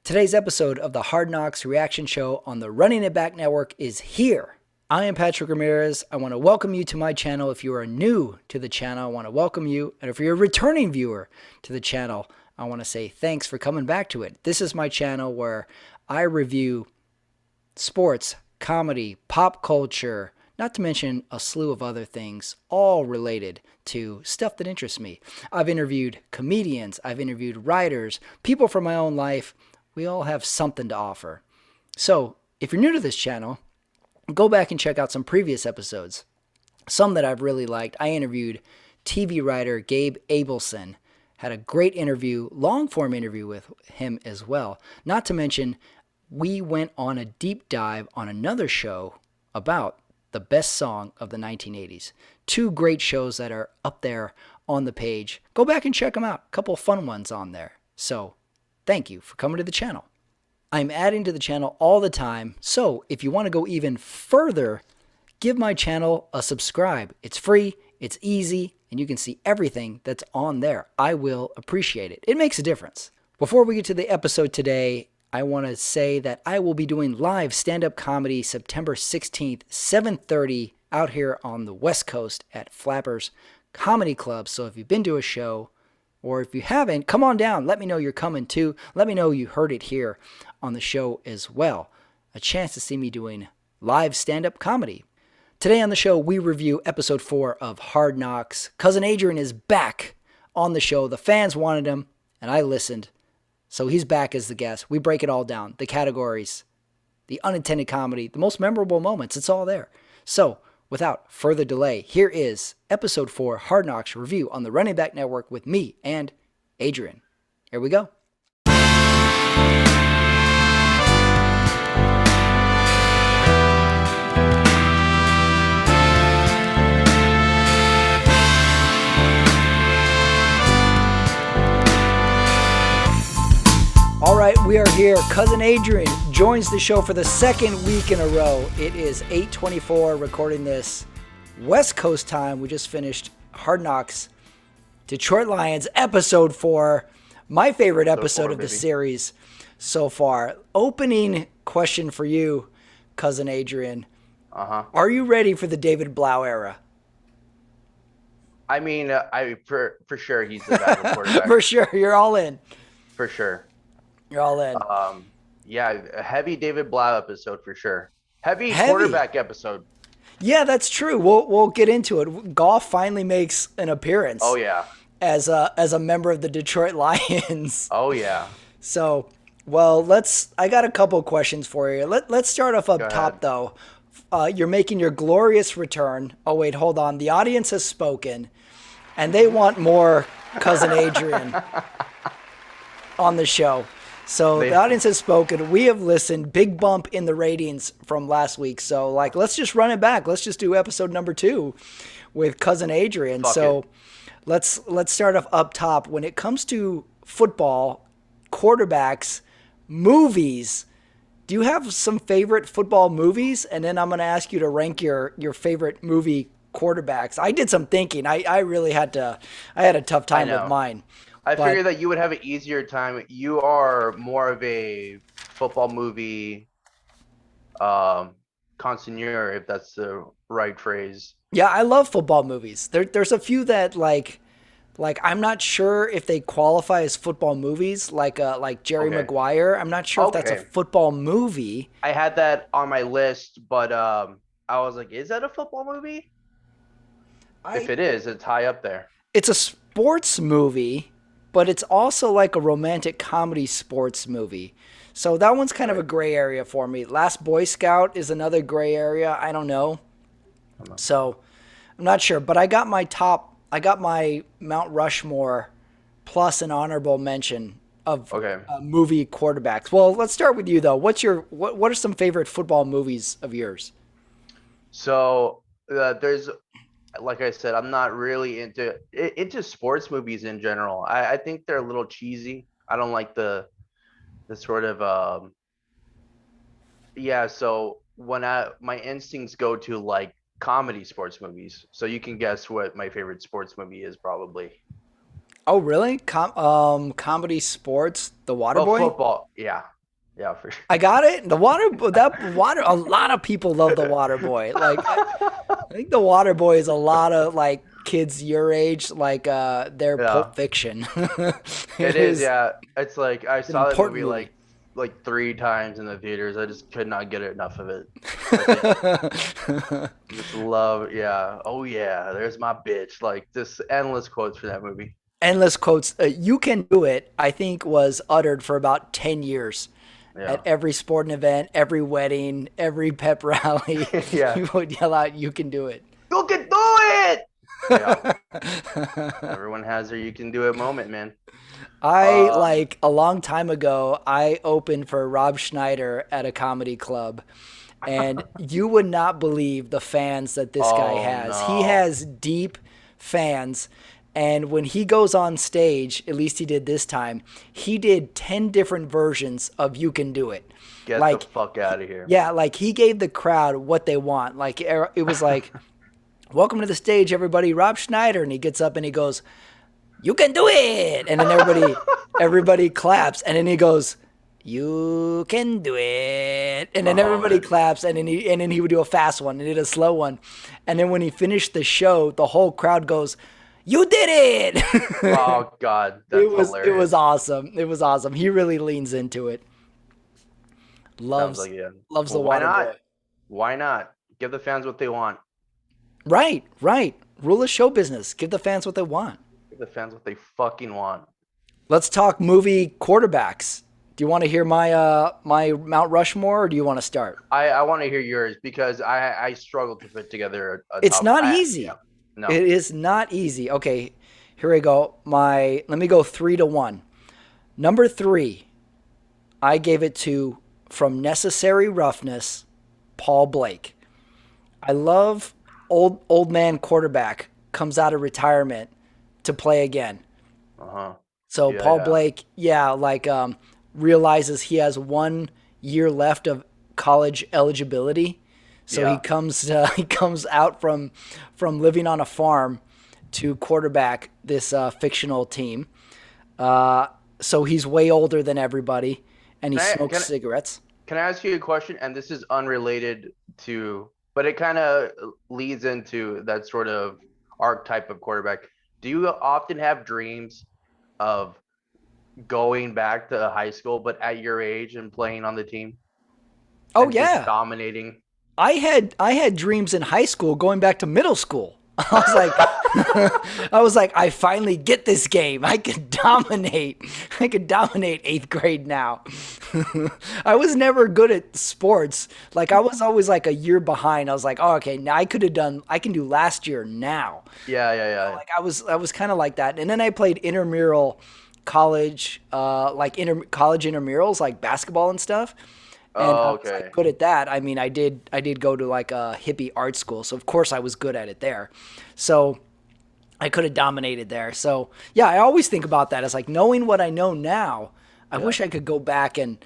Today's episode of the Hard Knocks Reaction Show on the Running It Back Network is here. I am Patrick Ramirez. I want to welcome you to my channel. If you are new to the channel, I want to welcome you. And if you're a returning viewer to the channel, I want to say thanks for coming back to it. This is my channel where I review sports, comedy, pop culture, not to mention a slew of other things, all related to stuff that interests me. I've interviewed comedians, I've interviewed writers, people from my own life. We all have something to offer. So if you're new to this channel, go back and check out some previous episodes. Some that I've really liked. I interviewed TV writer Gabe Abelson. Had a great interview, long-form interview with him as well. Not to mention, we went on a deep dive on another show about the best song of the 1980s. Two great shows that are up there on the page. Go back and check them out. A couple of fun ones on there. So thank you for coming to the channel. I'm adding to the channel all the time, so if you want to go even further, give my channel a subscribe. It's free, it's easy, and you can see everything that's on there. I will appreciate it. It makes a difference. Before we get to the episode today, I want to say that I will be doing live stand-up comedy September 16th, 7:30 out here on the West Coast at Flappers Comedy Club. So if you've been to a show, or if you haven't, come on down. Let me know you're coming too. Let me know you heard it here on the show as well. A chance to see me doing live stand-up comedy. Today on the show, we review episode 4 of Hard Knocks. Cousin Adrain is back on the show. The fans wanted him, and I listened. So he's back as the guest. We break it all down. The categories, the unintended comedy, the most memorable moments. It's all there. So without further delay, here is episode 4 Hard Knocks review on the Running Back Network with me and Adrain. Here we go. All right, we are here. Cousin Adrain joins the show for the second week in a row. It is 8:24 recording this West Coast time. We just finished Hard Knocks Detroit Lions episode 4. My favorite episode of the series so far. Opening question for you, Cousin Adrain. Are you ready for the David Blau era? I mean, for sure he's the backup quarterback. For sure, you're all in. For sure. You're all in. Yeah, a heavy David Blau episode for sure. Heavy quarterback episode. Yeah, that's true. We'll get into it. Goff finally makes an appearance. Oh yeah. As a member of the Detroit Lions. Oh yeah. So, well, I got a couple questions for you. Let's start off up top though. You're making your glorious return. Oh wait, hold on. The audience has spoken, and they want more Cousin Adrain on the show. So the audience has spoken. We have listened. Big bump in the ratings from last week. So let's just run it back. Let's just do episode number 2 with Cousin Adrain. Let's start off up top. When it comes to football, quarterbacks, movies, do you have some favorite football movies? And then I'm going to ask you to rank your favorite movie quarterbacks. I did some thinking. I really had a tough time with mine. I figured that you would have an easier time. You are more of a football movie connoisseur, if that's the right phrase. Yeah, I love football movies. There's a few that like I'm not sure if they qualify as football movies, like Jerry Maguire. I'm not sure if that's a football movie. I had that on my list, but I was like, is that a football movie? If it is, it's high up there. It's a sports movie, but it's also like a romantic comedy sports movie. So that one's kind of a gray area for me. Last Boy Scout is another gray area. I don't know. So I'm not sure. But I got my Mount Rushmore plus an honorable mention of movie quarterbacks. Well, let's start with you, though. What are some favorite football movies of yours? So there's... Like I said, I'm not really into sports movies in general. I think they're a little cheesy. I don't like the sort of so when my instincts go to like comedy sports movies. So you can guess what my favorite sports movie is probably. Oh, really? Comedy sports, The Waterboy? Football. Yeah. Yeah, for sure. I got it. A lot of people love the Water Boy. Like, I think the Water Boy is a lot of like kids your age, like their Yeah, Pulp Fiction. it It is. is Yeah, it's like I an saw that important movie movie. like three times in the theaters. I just could not get enough of it. Like I just love. Yeah. Oh yeah. There's my bitch. Like just endless quotes for that movie. Endless quotes. You can do it. I think was uttered for about 10 years at Yeah. every sporting event, every wedding, every pep rally. Yeah. You would yell out, "You can do it." You can do it. Yeah. Everyone has their "you can do it" moment, man. I Uh. like a long time ago, I opened for Rob Schneider at a comedy club, and you would not believe the fans that this guy Oh has. He no. has deep fans, and when he goes on stage, at least he did this time, he did 10 different versions of You Can Do It. Get the Like, fuck out of here. yeah, like he gave the crowd what they want. Like, it was like, welcome to the stage, everybody, Rob Schneider. And he gets up and he goes, you can do it. And then everybody claps. And then he goes, you can do it. And then Oh everybody man. claps. And then he would do a fast one and did a slow one. And then when he finished the show, the whole crowd goes, you did it. Oh god, It that's was hilarious. awesome. It was awesome. He really leans into it. Sounds Loves like yeah. loves the Well, why water not? boy. Why not? Give the fans what they want. Right, right. Rule of show business. Give the fans what they want. Give the fans what they fucking want. Let's talk movie quarterbacks. Do you want to hear my Mount Rushmore, or do you want to start? I want to hear yours because I struggled to put together a It's top. not Yeah. easy. No. It is not easy. Okay, here we go. Let me go 3-1. Number 3, I gave it to from Necessary Roughness, Paul Blake. I love old man quarterback comes out of retirement to play again. Uh-huh. So Yeah, Paul yeah. Blake, yeah, like realizes he has 1 year left of college eligibility. So he Yeah. comes he comes out from living on a farm to quarterback this fictional team. So he's way older than everybody, and he Can I smokes can cigarettes. can I ask you a question? And this is unrelated to, but it kind of leads into that sort of archetype of quarterback. Do you often have dreams of going back to high school, but at your age and playing on the team Oh and just yeah, dominating? I had dreams in high school going back to middle school. I was like, I finally get this game. I could dominate. I could dominate eighth grade now. I was never good at sports. Like I was always like a year behind. I was like, oh, okay, now I can do last year now. Yeah, yeah, yeah. Like I was kind of like that. And then I played intramural college, like college intramurals, like basketball and stuff. And I Oh, was like okay. good at that. I mean, I did go to like a hippie art school, so of course I was good at it there. So I could have dominated there. So yeah, I always think about that as like knowing what I know now. I Yeah. wish I could go back and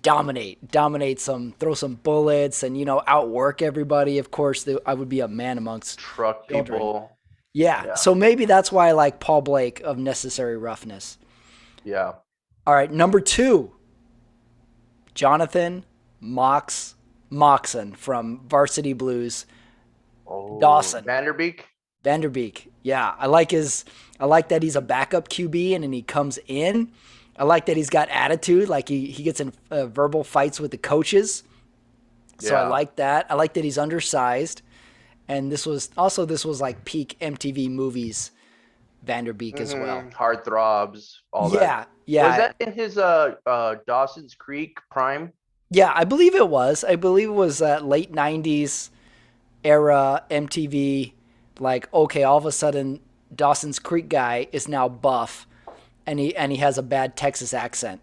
dominate some, throw some bullets, and outwork everybody. Of course, I would be a man amongst Truck children. people. Yeah, Yeah. so maybe that's why I like Paul Blake of Necessary Roughness. Yeah. All right, number 2, Jonathan Moxon from Varsity Blues. Oh, Dawson. Vanderbeek. Vanderbeek. Yeah, I like that he's a backup QB and then he comes in. I like that he's got attitude, like he gets in verbal fights with the coaches. So I Yeah. like that. I like that he's undersized. And this was like peak MTV movies Vanderbeek as well. Heartthrobs, all that. Yeah, Was yeah. that in his Dawson's Creek prime? Yeah, I believe it was. I believe it was that late 90s era MTV, like, okay, all of a sudden Dawson's Creek guy is now buff and he has a bad Texas accent.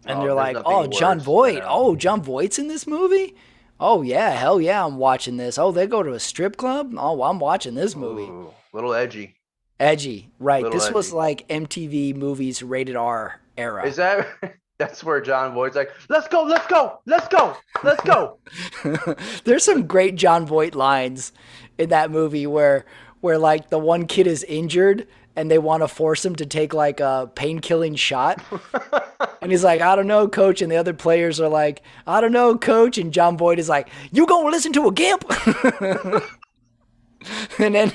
And Oh, they're there's like, "Oh, nothing John worse than Voight. Oh, John Voight's in this movie? Oh yeah, hell yeah, I'm watching this. Oh, they go to a strip club? Oh, well, I'm watching this movie." ooh, little edgy, Edgy. Right. little This was edgy. like MTV movies rated R era. Is that that's where John Voight's like, let's go, let's go, let's go, let's go. There's some great John Voight lines in that movie where like the one kid is injured and they want to force him to take like a pain killing shot. And he's like, I don't know, coach. And the other players are like, I don't know, coach. And John Boyd is like, you gonna listen to a gimp? And then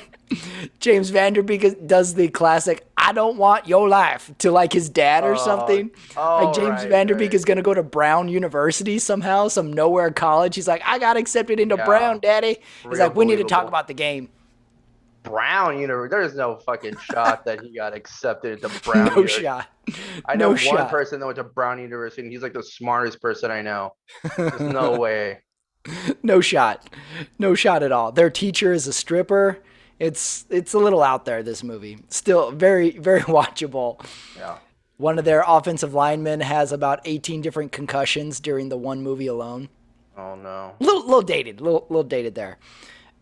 James Vanderbeek does the classic, I don't want your life to like his dad or Oh, something. Like oh, James right, Vanderbeek right. is going to go to Brown University somehow, some nowhere college. He's like, I got accepted into Yeah, Brown, daddy. He's real like, we need to talk believable. about the game. Brown University. There's no fucking shot that he got accepted into Brown No University. shot. I know No one shot. person that went to Brown University, and he's like the smartest person I know. There's no way. No shot. No shot at all. Their teacher is a stripper. It's a little out there, this movie. Still very, very watchable. Yeah. One of their offensive linemen has about 18 different concussions during the one movie alone. Oh no. Little dated, little dated there.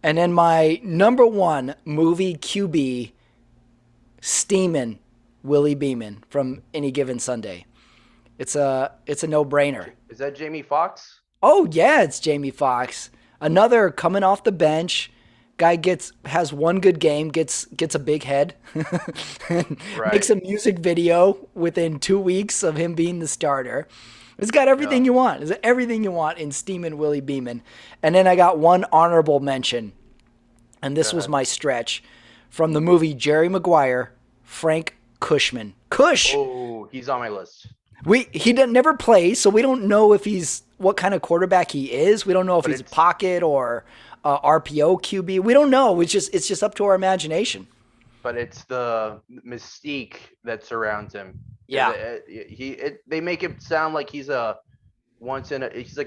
And then my number one movie QB, Steamin' Willie Beeman from Any Given Sunday. It's a no brainer. Is that Jamie Foxx? Oh yeah, it's Jamie Foxx. Another coming off the bench. Guy has one good game, gets a big head, and makes Right. a music video within 2 weeks of him being the starter. It's got Yeah. everything you want. It's everything you want in Steamin' Willie Beeman. And then I got one honorable mention, and Go this was ahead. my stretch from the movie Jerry Maguire, Frank Cushman. Cush. Oh, he's on my list. He never plays, so we don't know if he's what kind of quarterback he is. We don't know if But he's it's pocket or RPO QB. We don't know. It's just up to our imagination. but it's the mystique that surrounds him. Yeah. They make it sound like he's like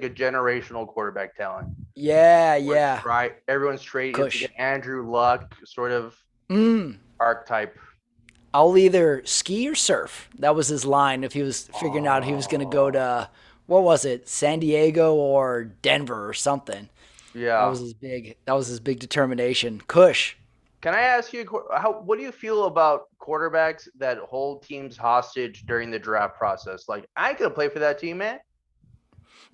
a generational quarterback talent. Yeah, Where it's yeah. right, everyone's trade. It's Cush. like an Andrew Luck sort of Mm. archetype. I'll either ski or surf. That was his line if he was figuring out he was going to go Oh, to what was it, San Diego or Denver or something. That yeah. was his big. That was his big determination. Cush. Can I ask you how? What do you feel about quarterbacks that hold teams hostage during the draft process? Like I could play for that team, man.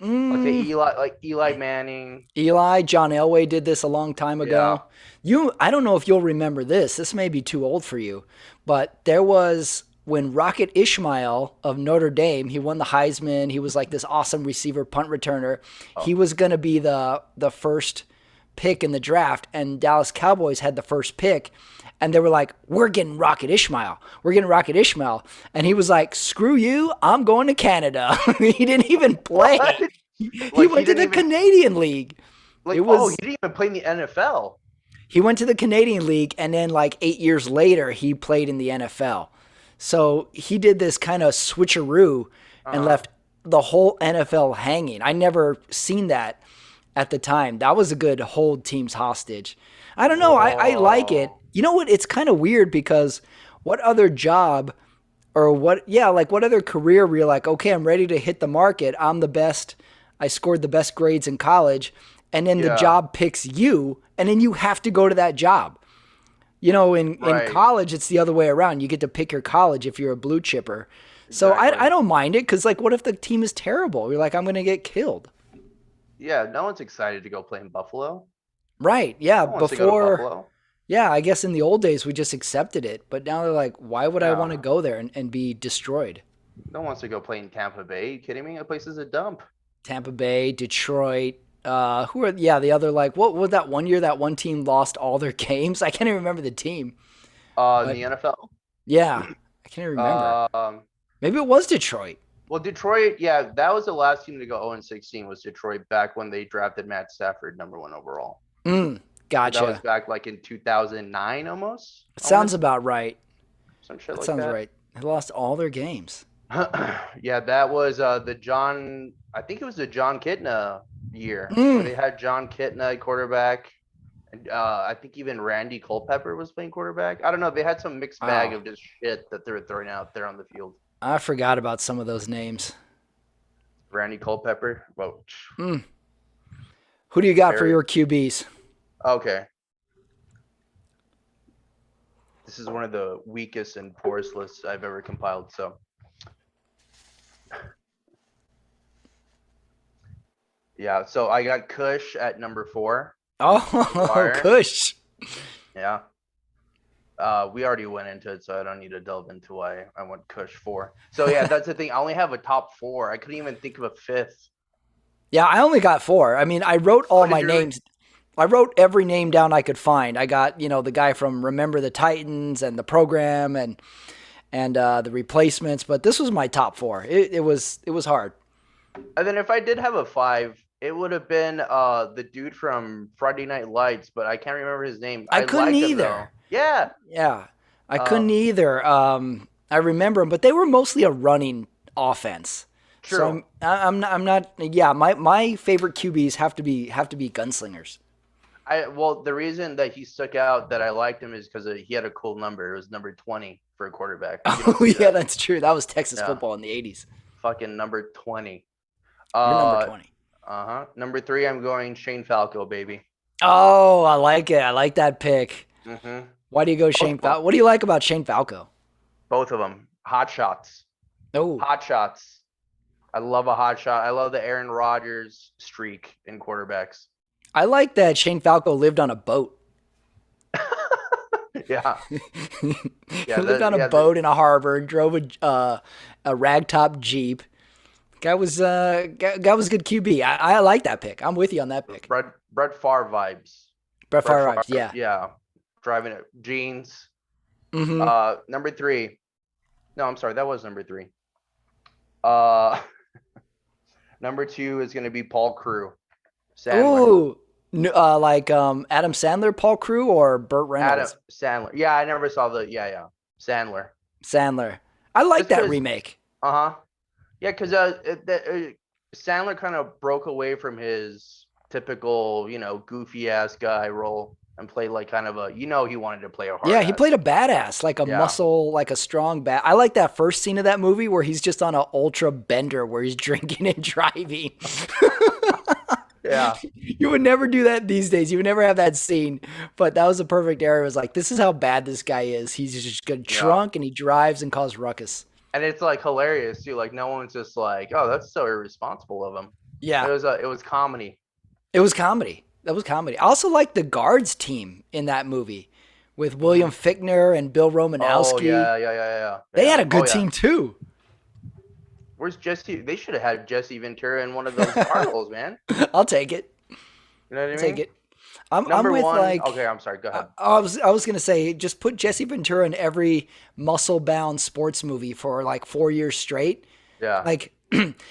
Mm. Like Eli Manning. John Elway did this a long time Yeah. ago. I don't know if you'll remember this. This may be too old for you, but there was when Rocket Ishmael of Notre Dame, he won the Heisman. He was like this awesome receiver, punt returner. Oh, He was going to be the first pick in the draft, and Dallas Cowboys had the first pick. And they were like, we're getting Rocket Ishmael. We're getting Rocket Ishmael. And he was like, screw you. I'm going to Canada. He didn't even play. what? He Like he went to didn't the even Canadian League. like. It Oh, he was didn't even play in the NFL. he went to the Canadian League, and then like 8 years later he played in the NFL. So he did this kind of switcheroo and Uh, left the whole NFL hanging. I never seen that at the time. That was a good hold teams hostage. I don't know. I like it. whoa. You know what? It's kind of weird because what other job or like what other career where you're like, okay, I'm ready to hit the market. I'm the best. I scored the best grades in college. And then the Yeah. job picks you, and then you have to go to that job. In Right. college, it's the other way around. You get to pick your college if you're a blue chipper. So I Exactly. don't mind it because, like, what if the team is terrible? You're like, I'm going to get killed. Yeah. No one's excited to go play in Buffalo. Right. Yeah. No one wants to go to Before, Buffalo. yeah, I guess in the old days, we just accepted it. But now they're like, why would I want to Yeah. go there and be destroyed? No one wants to go play in Tampa Bay. You kidding me? That place is a dump. Tampa Bay, Detroit. Yeah, the other, like, what was that one year that one team lost all their games? I can't even remember the team. In But the NFL. yeah, I can't even remember. Um, Maybe it was Detroit. well, Detroit, yeah, that was the last team to go 0-16 was Detroit back when they drafted Matt Stafford #1 overall. Mm, So that was gotcha. back like in 2009 almost. It I want sounds to about right. some shit That like sounds that. right. They lost all their games. Yeah, that was the John. I think it was the John Kitna year where Mm. they had John Kitna at quarterback, and I think even Randy Culpepper was playing quarterback. I don't know. They had some mixed bag Wow. of just shit that they were throwing out there on the field. I forgot about some of those names. Randy Culpepper. Well, Mm. Who do you got for very your QBs? okay. This is one of the weakest and poorest lists I've ever compiled. So yeah, so I got Kush at number 4. Oh, Wire. Kush. Yeah. We already went into it, so I don't need to delve into why I went Kush four. So yeah, that's the thing. I only have a top four. I couldn't even think of a fifth. Yeah, I only got four. I mean, I wrote all Oh, did my you? names. I wrote every name down I could find. I got, the guy from Remember the Titans and the program and the replacements, but this was my top four. It was hard. And then if I did have a five, it would have been the dude from Friday Night Lights, but I can't remember his name. I I couldn't like him though. either. Yeah. Yeah, I couldn't Um. either. I remember them, but they were mostly a running offense. So True. I'm not. Yeah, my favorite QBs have to be gunslingers. Well, the reason that he stuck out that I liked him is because he had a cool number. It was number 20 for a quarterback. You don't Oh see yeah, that. that's true. That was Texas Yeah. football in the '80s. Fucking number 20. You're number Uh. 20. Uh-huh. Number three, I'm going Shane Falco, baby. Oh, I like it. I like that pick. Mm-hmm. Why do you go Both Shane of them. Falco? What do you like about Shane Falco? Both of them. Hot shots. Oh, Hot shots. I love a hot shot. I love the Aaron Rodgers streak in quarterbacks. I like that Shane Falco lived on a boat. Yeah. He Yeah. lived on a Yeah. boat in a harbor, drove a ragtop Jeep. Guy was good QB. I like that pick. I'm with you on that pick. Brett Favre vibes. Brett Brett Favre, Favre. yeah. Yeah. Driving it. Jeans. Mm-hmm. Number three. No, I'm sorry. That was number three. Uh, number two is going to be Paul Crew. Sandler. Ooh, like Adam Sandler, Paul Crew, or Burt Adam Reynolds? Sandler. Yeah, I never saw the. Yeah, yeah. Sandler. Sandler. I like Just that because. remake. Uh huh. Yeah, because Sandler kind of broke away from his typical, goofy ass guy role and played like kind of he wanted to play a Yeah, hard he ass. played a badass, like a Yeah. muscle, like a strong bat. I like that first scene of that movie where he's just on an ultra bender where he's drinking and driving. Yeah. You would never do that these days. You would never have that scene. But that was a perfect era. It was like, this is how bad this guy is. He's just good Yeah. drunk and he drives and causes ruckus. And it's like hilarious too. Like no one's just like, oh, that's so irresponsible of him. Yeah, It was comedy. it was comedy. That was comedy. I also like the guards team in that movie with William Hmm. Fichtner and Bill Oh Romanowski. yeah, yeah, yeah, yeah, They yeah. had a Oh good yeah. team too. Where's Jesse? They should have had Jesse Ventura in one of those Cardinals, man. I'll take it. You know what I Take mean? it. I'm Number with one. like Okay, I'm sorry. Go ahead. I was gonna say just put Jesse Ventura in every muscle bound sports movie for like 4 years straight. Yeah. Like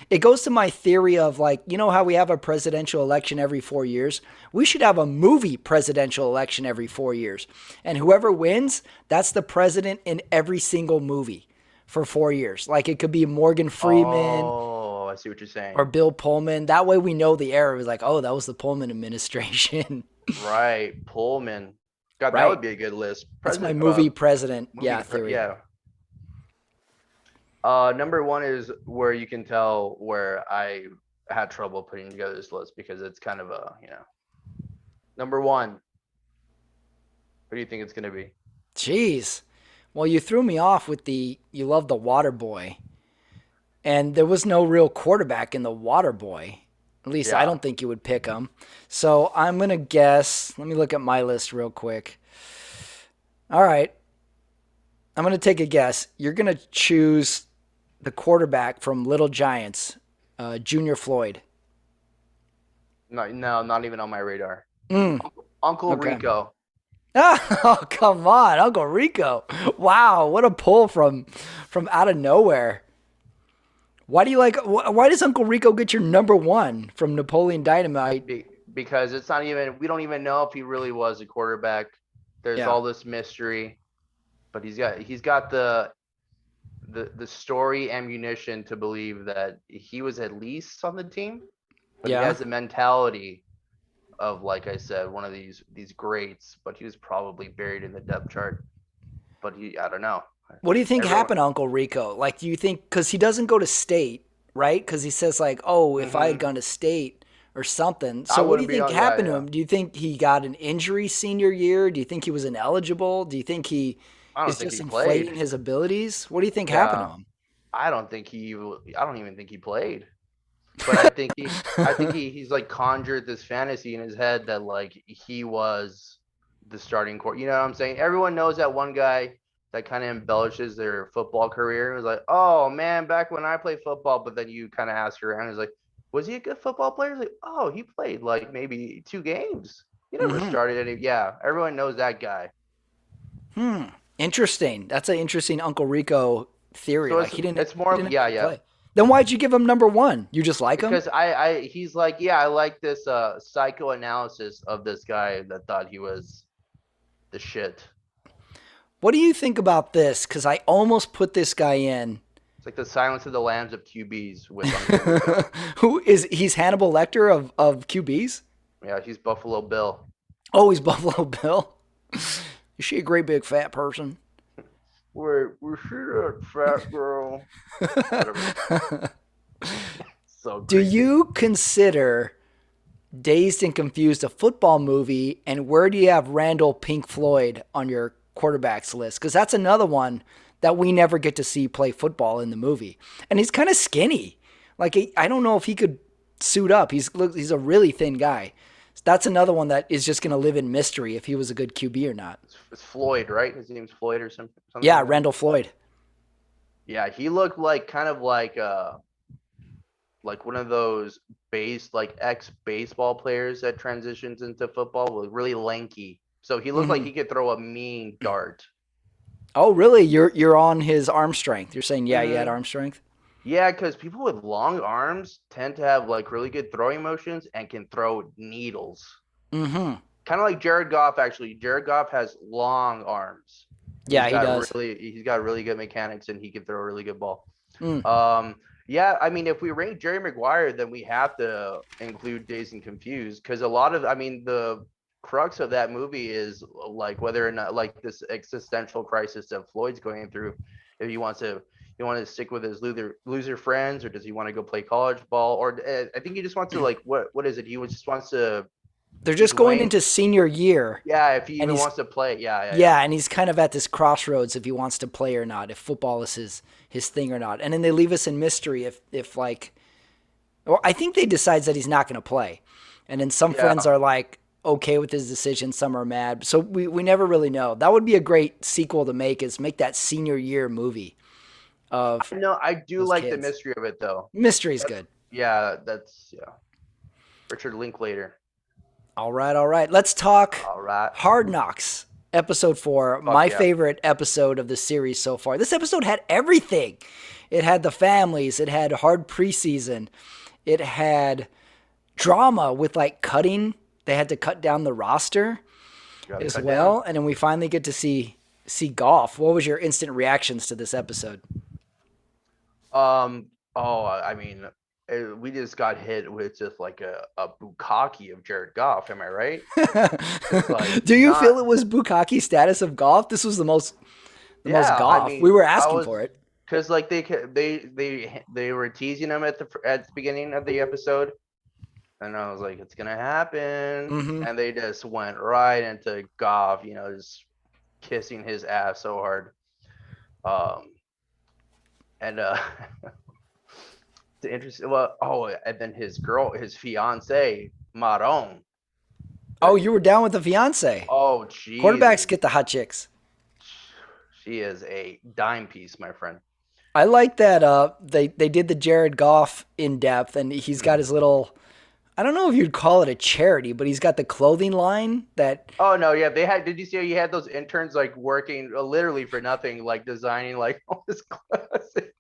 it goes to my theory of like, how we have a presidential election every 4 years? We should have a movie presidential election every 4 years. And whoever wins, that's the president in every single movie for 4 years. Like it could be Morgan Freeman Oh, I see what you're saying. or Bill Pullman. That way we know the era. It was like, oh, that was the Pullman administration. Right, Pullman. God, that Right. would be a good list. That's my President, movie president, movie, theory. yeah. Number one is where you can tell where I had trouble putting together this list because it's kind of number one. What do you think it's gonna be? Jeez. Well, you threw me off with you love the Water Boy. And there was no real quarterback in the Water Boy. At least I Yeah. don't think you would pick him. So I'm going to guess. Let me look at my list real quick. All right. I'm going to take a guess. You're going to choose the quarterback from Little Giants, Junior Floyd. No, no, not even on my radar. Mm, Uncle okay. Rico. Oh, come on, Uncle Rico. Wow, what a pull from out of nowhere. Why do you like? Why does Uncle Rico get your number one from Napoleon Dynamite? Because it's not even. We don't even know if he really was a quarterback. There's Yeah, all this mystery, but he's got the story ammunition to believe that he was at least on the team, but he yeah. has a mentality of, like I said, one of these greats, but he was probably buried in the depth chart. But I don't know. What do you think Everyone. happened to Uncle Rico? Like, do you think because he doesn't go to state, right? Because he says like, "Oh, if I had Hmm. gone to state or something." I So, what do you wouldn't be think on. Yeah, happened to yeah. him? Do you think he got an injury senior year? Do you think he was ineligible? Do you think he I don't is think just he inflating played. his abilities? What do you think happened to Yeah, him? I don't think he. I don't even think he played. But I think he's like conjured this fantasy in his head that like he was the starting core. You know what I'm saying? Everyone knows that one guy that kind of embellishes their football career. It was like, oh man, back when I played football, but then you kind of ask around, it's like, was he a good football player? It's like, oh, he played like maybe 2 games. He never Hmm. started any. Yeah, everyone knows that guy. Hmm. Interesting. That's an interesting Uncle Rico theory. So Like it's it's he more of didn't yeah, actually yeah. play. Then why'd you give him number one? You just like him? Because I he's like, yeah, I like this psychoanalysis of this guy that thought he was the shit. What do you think about this? Because I almost put this guy in. It's like the Silence of the Lambs of QBs with Uncle Rico. Who is he's Hannibal Lecter of QBs? Yeah, he's Buffalo Bill. Oh, he's Buffalo Bill. Is she a great big fat person? Wait, was she that fat girl? Whatever. So Do creepy. you consider Dazed and Confused a football movie? And where do you have Randall Pink Floyd on your quarterbacks list? Because that's another one that we never get to see play football in the movie. And he's kind of skinny. Like I don't know if he could suit up. He's a really thin guy. That's another one that is just going to live in mystery if he was a good QB or not. It's Floyd, right? His name's Floyd or something Yeah, like that. Randall Floyd. Yeah, he looked like kind of like one of those like ex baseball players that transitions into football, was really lanky. So he looked like Hmm. he could throw a mean dart. Oh, really? You're on his arm strength. You're saying yeah, he had Mm, arm strength. yeah, because people with long arms tend to have like really good throwing motions and can throw needles. Mm-hmm. Kind of like Jared Goff, actually. Jared Goff has long arms. Yeah, he does. He's got really good mechanics and he can throw a really good ball. Mm. Yeah, I mean, if we rank Jerry Maguire, then we have to include Dazed and Confused because a lot of, I mean, the crux of that movie is like whether or not like this existential crisis that Floyd's going through. If he wants to stick with his loser friends, or does he want to go play college ball? Or I think he just wants to like what is it? He just wants to They're just going join. into senior year, Yeah, if he and even he's wants to play. Yeah, yeah, yeah. yeah, and he's kind of at this crossroads if he wants to play or not, if football is his thing or not. And then they leave us in mystery if like, well, I think they decides that he's not going to play, and then some friends Yeah. are like okay with his decision, some are mad. So we never really know. That would be a great sequel to make is make that senior year movie of No, I do those like the kids. mystery of it though. Mystery's That's good. yeah, that's yeah. Richard Linklater. All right, all right. Let's talk All right. Hard Knocks, episode 4, Fuck my yeah. favorite episode of the series so far. This episode had everything. It had the families, it had hard preseason, it had drama with like cutting. They had to cut down the roster Gotta as cut down. well. And then we finally get to see Goff. What was your instant reactions to this episode? Oh, I mean, we just got hit with just like a bukkake of Jared Goff. Am I right? It's like Do you not. feel it was Bukkake status of Goff? This was the most Yeah, I Goff. We mean, were I asking was for it. because like they were teasing him at the beginning of the episode, and I was like, it's gonna happen, Hmm. and they just went right into Goff. You know, just kissing his ass so hard. Um, and the interesting. Well, oh, and then his fiance, Maron. Oh, you were down with the fiance. Oh, Quarterbacks Jesus. get the hot chicks. She is a dime piece, my friend. I like that they did the Jared Goff in depth, and he's got his little. I don't know if you'd call it a charity, but he's got the clothing line that. Oh no, yeah, they had. Did you see? You had those interns like working literally for nothing, like designing like all this clothes.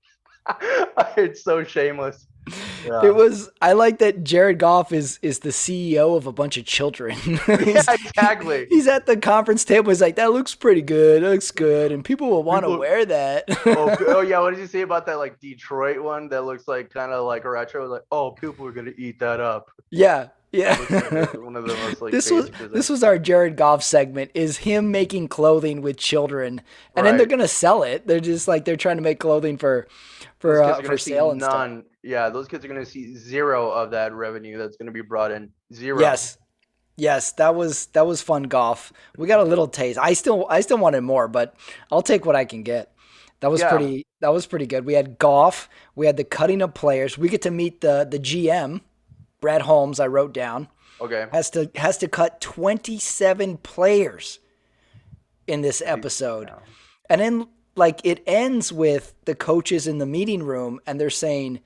It's so shameless. It Yeah. was. I like that Jared Goff is the CEO of a bunch of children. Yeah, exactly. He's at the conference table. He's like, "That looks pretty good. That looks good, and people will want to People. wear that." Oh yeah. What did you say about that like Detroit one that looks like kind of like a retro? Like, oh, people are gonna eat that up. Yeah, That looks like yeah. one of the most like This was basic design. this was our Jared Goff segment. Is him making clothing with children, and then they're Right. gonna sell it. They're just like they're trying to make clothing for Those for kids uh, are for gonna see sale and stuff. none. Yeah, those kids are gonna see zero of that revenue that's gonna be brought in. Zero. Yes, yes, that was fun golf. We got a little taste. I still wanted more, but I'll take what I can get. That was Yeah. pretty. That was pretty good. We had golf. We had the cutting of players. We get to meet the GM. Brad Holmes, I wrote down, Okay. has to cut 27 players in this episode. Yeah. And then like it ends with the coaches in the meeting room and they're saying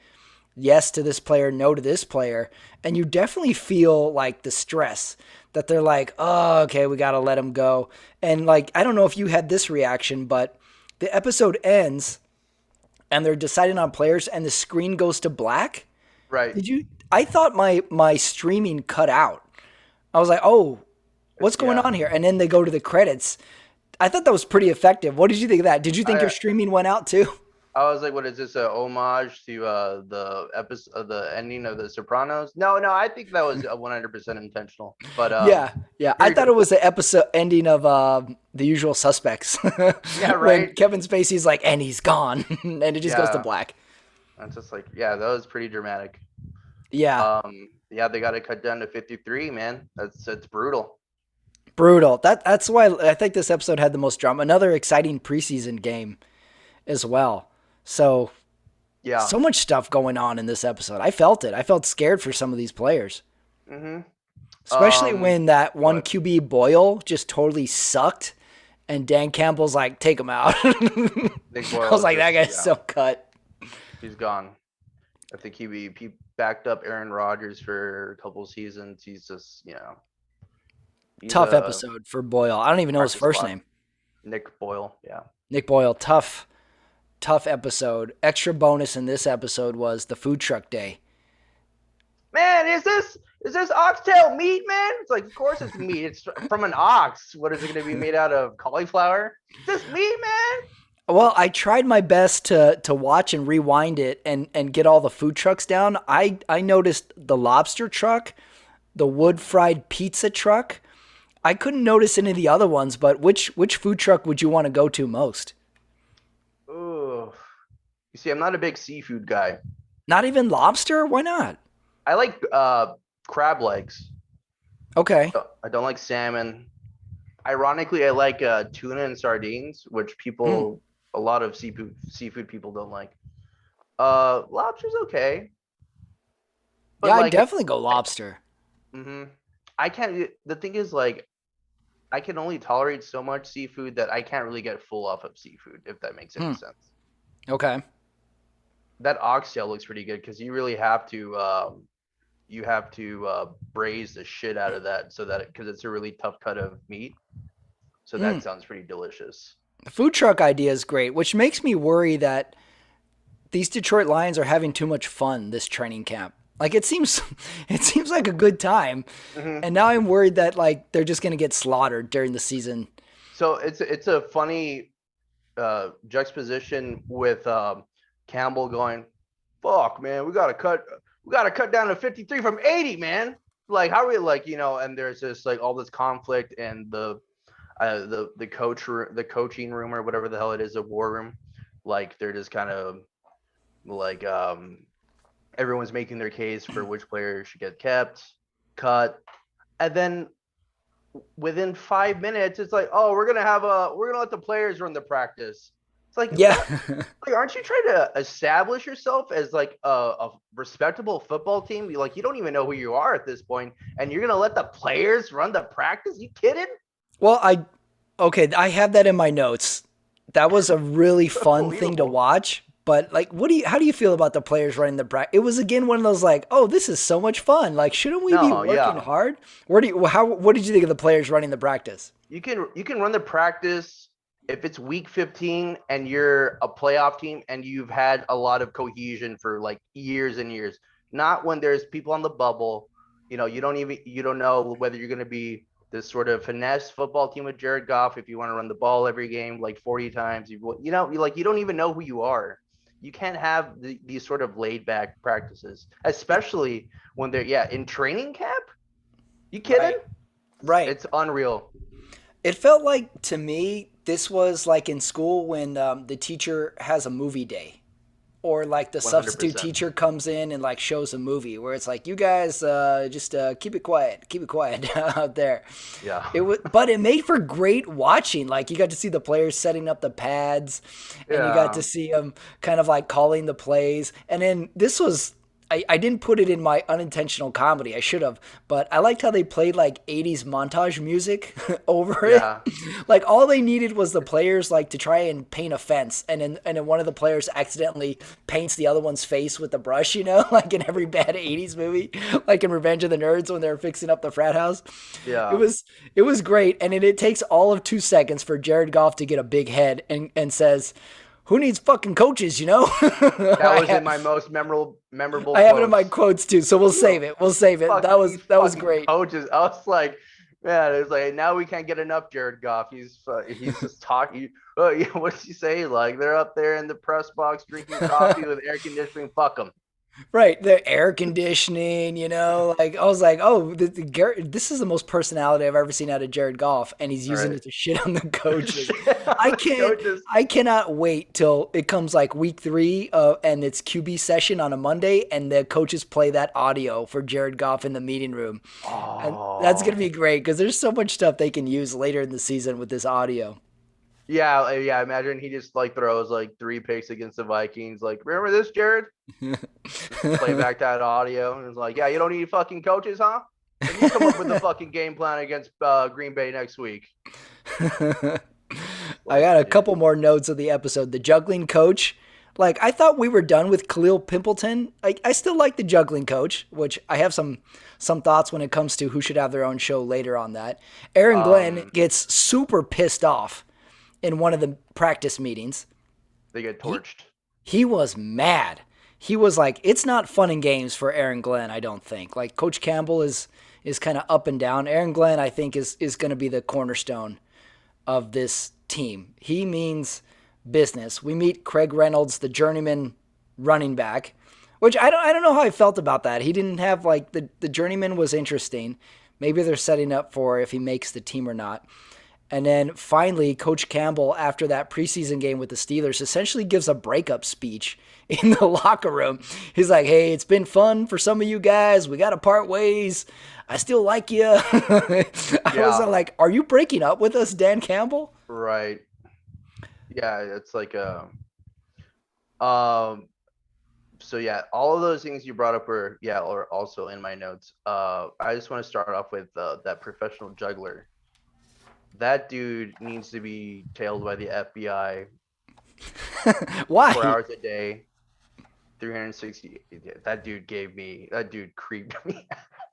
yes to this player, no to this player. And you definitely feel like the stress that they're like, oh, okay, we got to let him go. And like, I don't know if you had this reaction, but the episode ends and they're deciding on players and the screen goes to black. Right. Did you? I thought my streaming cut out. I was like, oh, what's going Yeah. on here? And then they go to the credits. I thought that was pretty effective. What did you think of that? Did you think your I streaming went out too? I was like, what is this, a homage to the episode, the ending of The Sopranos? No, no, I think that was 100% intentional. But Yeah, yeah. I very thought good. it was the episode ending of The Usual Suspects. Yeah, When right. Kevin Spacey's like, and he's gone, and it just goes to Yeah, black. I'm just like, yeah, that was pretty dramatic. Yeah, Yeah, they got to cut down to 53, man. That's brutal. brutal. That's why I think this episode had the most drama. Another exciting preseason game as well. So Yeah. so much stuff going on in this episode. I felt it. I felt scared for some of these players, Mm-hmm. especially when that one What? QB Boyle just totally sucked, and Dan Campbell's like, take him out. Nick I Boyle was is like, that just, guy's yeah, so cut. he's gone. I think he backed up Aaron Rodgers for a couple seasons. He's just, he's Tough a episode for Boyle. I don't even know his practice first squad. name. Nick Boyle. Yeah. Nick Boyle. Tough episode. Extra bonus in this episode was the food truck day. Man, is this oxtail meat, man? It's like, of course it's meat. It's from an ox. What is it going to be made out of? Cauliflower? Is this meat, man? Well, I tried my best to watch and rewind it and get all the food trucks down. I noticed the lobster truck, the wood fried pizza truck. I couldn't notice any of the other ones, but which food truck would you want to go to most? Ooh. You see, I'm not a big seafood guy. Not even lobster? Why not? I like crab legs. Okay. I don't like salmon. Ironically, I like tuna and sardines, which a lot of seafood people don't like. Lobster's okay, but Yeah, I'd like, definitely go lobster. hmm I can't. The thing is, like, I can only tolerate so much seafood that I can't really get full off of seafood, if that makes any sense. Okay. That oxtail looks pretty good because you really have to braise the shit out of that so that because it's a really tough cut of meat. So that sounds pretty delicious. The food truck idea is great, which makes me worry that these Detroit Lions are having too much fun this training camp. Like it seems like a good time, Hmm and now I'm worried that like they're just gonna get slaughtered during the season. So it's a funny juxtaposition with Campbell going, "Fuck, man, we gotta cut down to 53 from 80, man." Like, how are we, like, and there's just like all this conflict and the coaching room or whatever the hell it is, a war room. Like, they're just kind of like everyone's making their case for which player should get cut, and then within 5 minutes, it's like, oh, we're gonna let the players run the practice. It's like, Yeah, like, aren't you trying to establish yourself as like a respectable football team? Like, you don't even know who you are at this point, and you're gonna let the players run the practice? You kidding? well, okay, I have that in my notes. That was a really fun thing to Unbelievable. watch. But like, how do you feel about the players running the practice? It was again one of those like, oh, this is so much fun. Like, shouldn't we be No, working yeah. hard? What did you think of the players running the practice? You can run the practice if it's week 15 and you're a playoff team and you've had a lot of cohesion for like years and years. Not when there's people on the bubble. You don't know whether you're going to be this sort of finesse football team with Jared Goff if you want to run the ball every game like 40 times. You don't even know who you are. You can't have these sort of laid back practices, especially when they're in training camp. You kidding? Right. It's unreal. It felt like to me this was like in school when the teacher has a movie day, or like the substitute 100%. teacher comes in and like shows a movie where it's like, you guys just keep it quiet out there. Yeah. But it made for great watching. Like you got to see the players setting up the pads, and you got to see them kind of like calling the plays. And then this was, I didn't put it in my unintentional comedy. I should have, but I liked how they played like 80s montage music over it. Yeah. Like all they needed was the players like to try and paint a fence, and then one of the players accidentally paints the other one's face with the brush, like in every bad 80s movie, like in Revenge of the Nerds when they're fixing up the frat house. It Yeah. was it was great, and it takes all of 2 seconds for Jared Goff to get a big head and says, "Who needs fucking coaches?" That was I, in my most memorable I have it in my quotes. quotes too, so we'll Yo, save it. We'll save it. fuck That was these that was fucking great. coaches. I was like, man, it's like now we can't get enough Jared Goff. He's just talking. Yeah, what does he say? Like they're up there in the press box drinking coffee with air conditioning. Fuck them. Right, the air conditioning, like I was like, oh, this is the most personality I've ever seen out of Jared Goff, and he's All using right. it to shit on the coaches. Shit on I the can't, coaches. I cannot wait till it comes like week 3, and it's QB session on a Monday, and the coaches play that audio for Jared Goff in the meeting room, and that's gonna Oh. be great because there's so much stuff they can use later in the season with this audio. Yeah, yeah. Imagine he just like throws like 3 picks against the Vikings. Like, remember this, Jared? Just play back that audio and it's like, yeah, you don't need fucking coaches, huh? Like, you come up with a fucking game plan against Green Bay next week. I Like, got a dude, couple more notes of the episode. The juggling coach. Like, I thought we were done with Khalil Pimpleton. I still like the juggling coach, which I have some thoughts when it comes to who should have their own show later on that. Aaron Glenn um, gets super pissed off in one of the practice meetings. they get He torched. he was mad. He was like, it's not fun and games for Aaron Glenn, I don't think. Like Coach Campbell is kind of up and down. Aaron Glenn, I think, is going to be the cornerstone of this team. He means business. We meet Craig Reynolds, the journeyman running back, which I don't know how I felt about that. He didn't have like the journeyman was interesting. Maybe they're setting up for if he makes the team or not. And then finally, Coach Campbell, after that preseason game with the Steelers, essentially gives a breakup speech in the locker room. He's like, hey, it's been fun for some of you guys. We got to part ways. I still like you. I was Yeah, like, are you breaking up with us, Dan Campbell? right. Yeah, it's like um so yeah, all of those things you brought up are also in my notes. I just want to start off with that professional juggler. That dude needs to be tailed by the FBI four Why? hours a day, 360. That dude creeped me.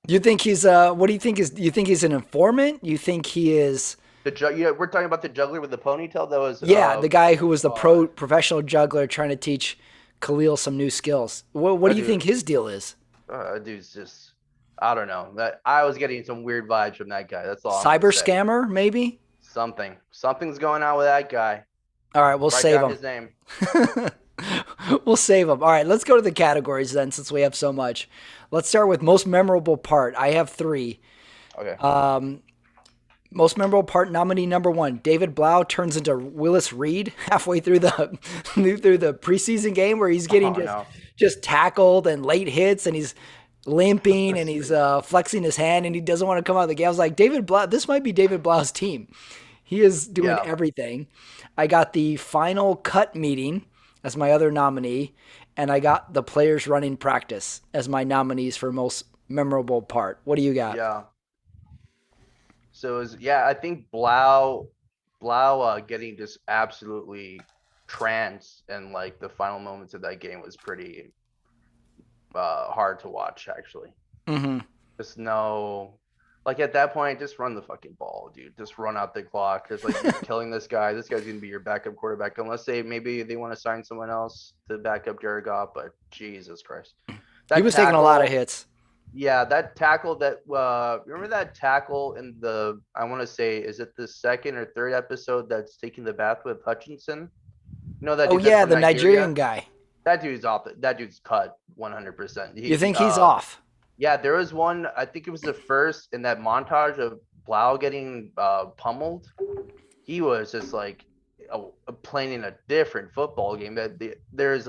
You think he's what do you think is do you think he's an informant? You think he is Yeah, we're talking about the juggler with the ponytail. That was yeah, the guy who was the uh professional juggler trying to teach Khalil some new skills. What that do you think dude. his deal is? Dude's just, I don't know. That I was getting some weird vibes from that guy. That's all I'm gonna Cyber say. scammer, maybe? Something's going on with that guy. All right, we'll Write save down him. his name. We'll save him. All right, let's go to the categories then, since we have so much. Let's start with most memorable part. I have 3. Okay. Most memorable part nominee number 1: David Blau turns into Willis Reed halfway through the through the preseason game, where he's getting Oh no. just tackled and late hits, and he's limping and Let's he's see. flexing his hand, and he doesn't want to come out of the game. I was like, David Blau, this might be David Blau's team. He is doing Yeah. everything. I got the final cut meeting as my other nominee, and I got the players running practice as my nominees for most memorable part. What do you got? Yeah. So I think Blau getting just absolutely trans and like the final moments of that game was pretty hard to watch actually. Hmm. Just no, like at that point, just run the fucking ball, dude. Just run out the clock. Cause like you're killing this guy. This guy's gonna be your backup quarterback unless maybe they want to sign someone else to back up Jared Goff. But Jesus Christ, He that was taking a lot of tackle. hits. Yeah, that tackle that remember that tackle in the I want to say is it the second or third episode that's taking the bath with Hutchinson? You know that Oh dude that's yeah, from the Nigeria? Nigerian guy. That dude's off. That dude's cut 100%. You think he's off? Yeah, there was one. I think it was the first in that montage of Blau getting pummeled. He was just like playing in a different football game. There's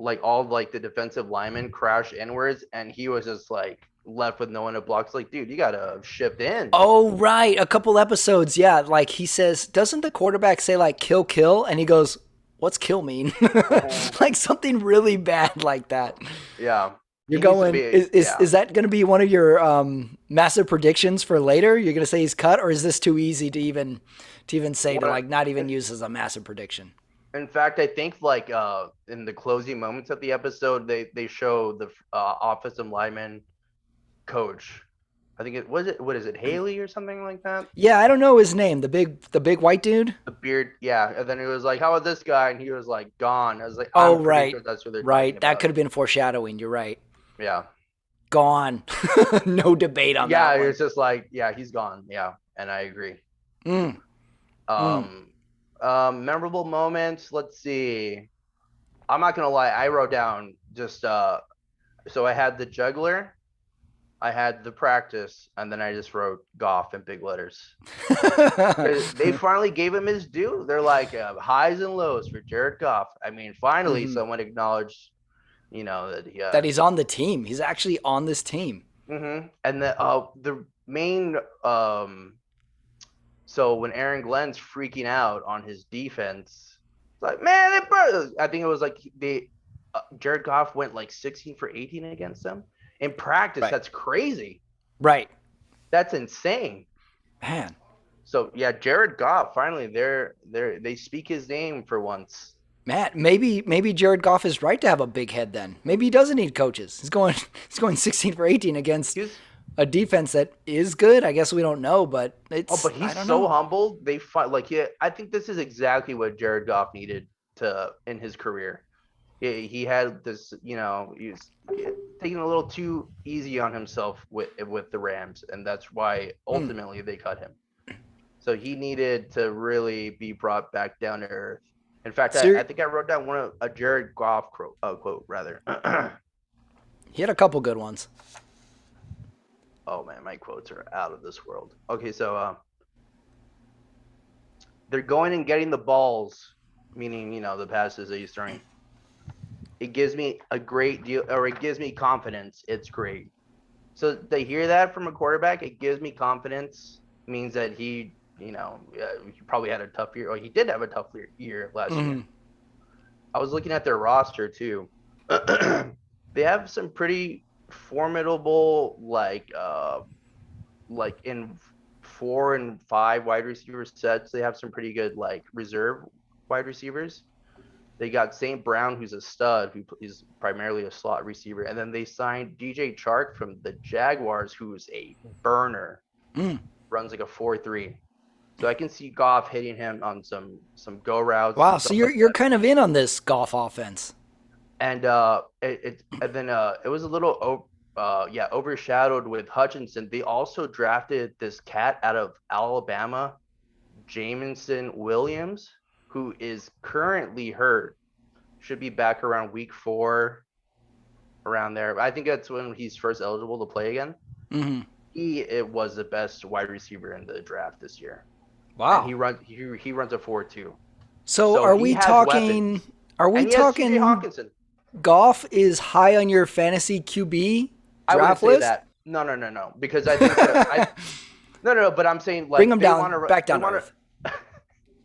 like all of, like the defensive linemen crash inwards, and he was just like left with no one to block. It's like, dude, you gotta shift in. Oh right, a couple episodes. Yeah, like he says, doesn't the quarterback say like kill kill, and he goes what's kill mean? Like something really bad like that. Yeah. You're He needs to going, be, yeah. is that going to be one of your massive predictions for later? You're going to say he's cut, or is this too easy to even say to What, like not even use as a massive prediction? in fact, I think like in the closing moments of the episode, they show the offensive lineman coach. I think it was it. What is it, Haley or something like that? Yeah, I don't know his name. The big white dude. The beard, yeah. And then he was like, "How about this guy?" And he was like, "Gone." I was like, Oh, "I'm pretty right, sure that's what they're talking right. That about." could have been foreshadowing. You're right. Yeah, Gone. No debate on yeah. that one. It's just like, yeah, he's gone. Yeah, and I agree. Mm, mm. Um, memorable moments. Let's see. I'm not gonna lie. I wrote down just so I had the juggler, I had the practice, and then I just wrote Goff in big letters. They finally gave him his due. They're like highs and lows for Jared Goff. I mean, finally Mhm. someone acknowledged, that he. That he's on the team. He's actually on this team. And the main so when Aaron Glenn's freaking out on his defense, it's like, man, I think it was like Jared Goff went like 16 for 18 against them in practice. Right. That's crazy. Right. That's insane. Man. So yeah, Jared Goff finally they speak his name for once. Matt, maybe Jared Goff is right to have a big head then. Maybe he doesn't need coaches. He's going 16 for 18 against a defense that is good. I guess we don't know, but it's but he's so humble. They fight like I think this is exactly what Jared Goff needed to in his career. He had this, he was taking a little too easy on himself with the Rams, and that's why ultimately they cut him. So he needed to really be brought back down to earth. In fact, I think I wrote down a Jared Goff quote rather. He had a couple good ones. Oh man, my quotes are out of this world. Okay, so they're going and getting the balls, meaning the passes that he's throwing. It gives me a great deal, or it gives me confidence. It's great. So they hear that from a quarterback. It gives me confidence. Means that he probably had a tough year. Or he did have a tough year last year. I was looking at their roster too. They have some pretty formidable, like in 4 and 5 wide receiver sets. They have some pretty good like reserve wide receivers. They got St. Brown, who's a stud, who is primarily a slot receiver. And then they signed DJ Chark from the Jaguars, who's a burner. Runs like a 4.3. So I can see Goff hitting him on some go routes. Wow, so you're kind of in on this Goff offense. And it was a little overshadowed with Hutchinson. They also drafted this cat out of Alabama, Jameson Williams, who is currently hurt. Should be back around week 4, around there. I think that's when he's first eligible to play again. It was the best wide receiver in the draft this year. Wow. And he runs a 4.2. So are we talking weapons. Are we talking Hawkinson? Goff is high on your fantasy QB draft list? That. No. Because I think no. But I'm saying like bring him down, back down to earth.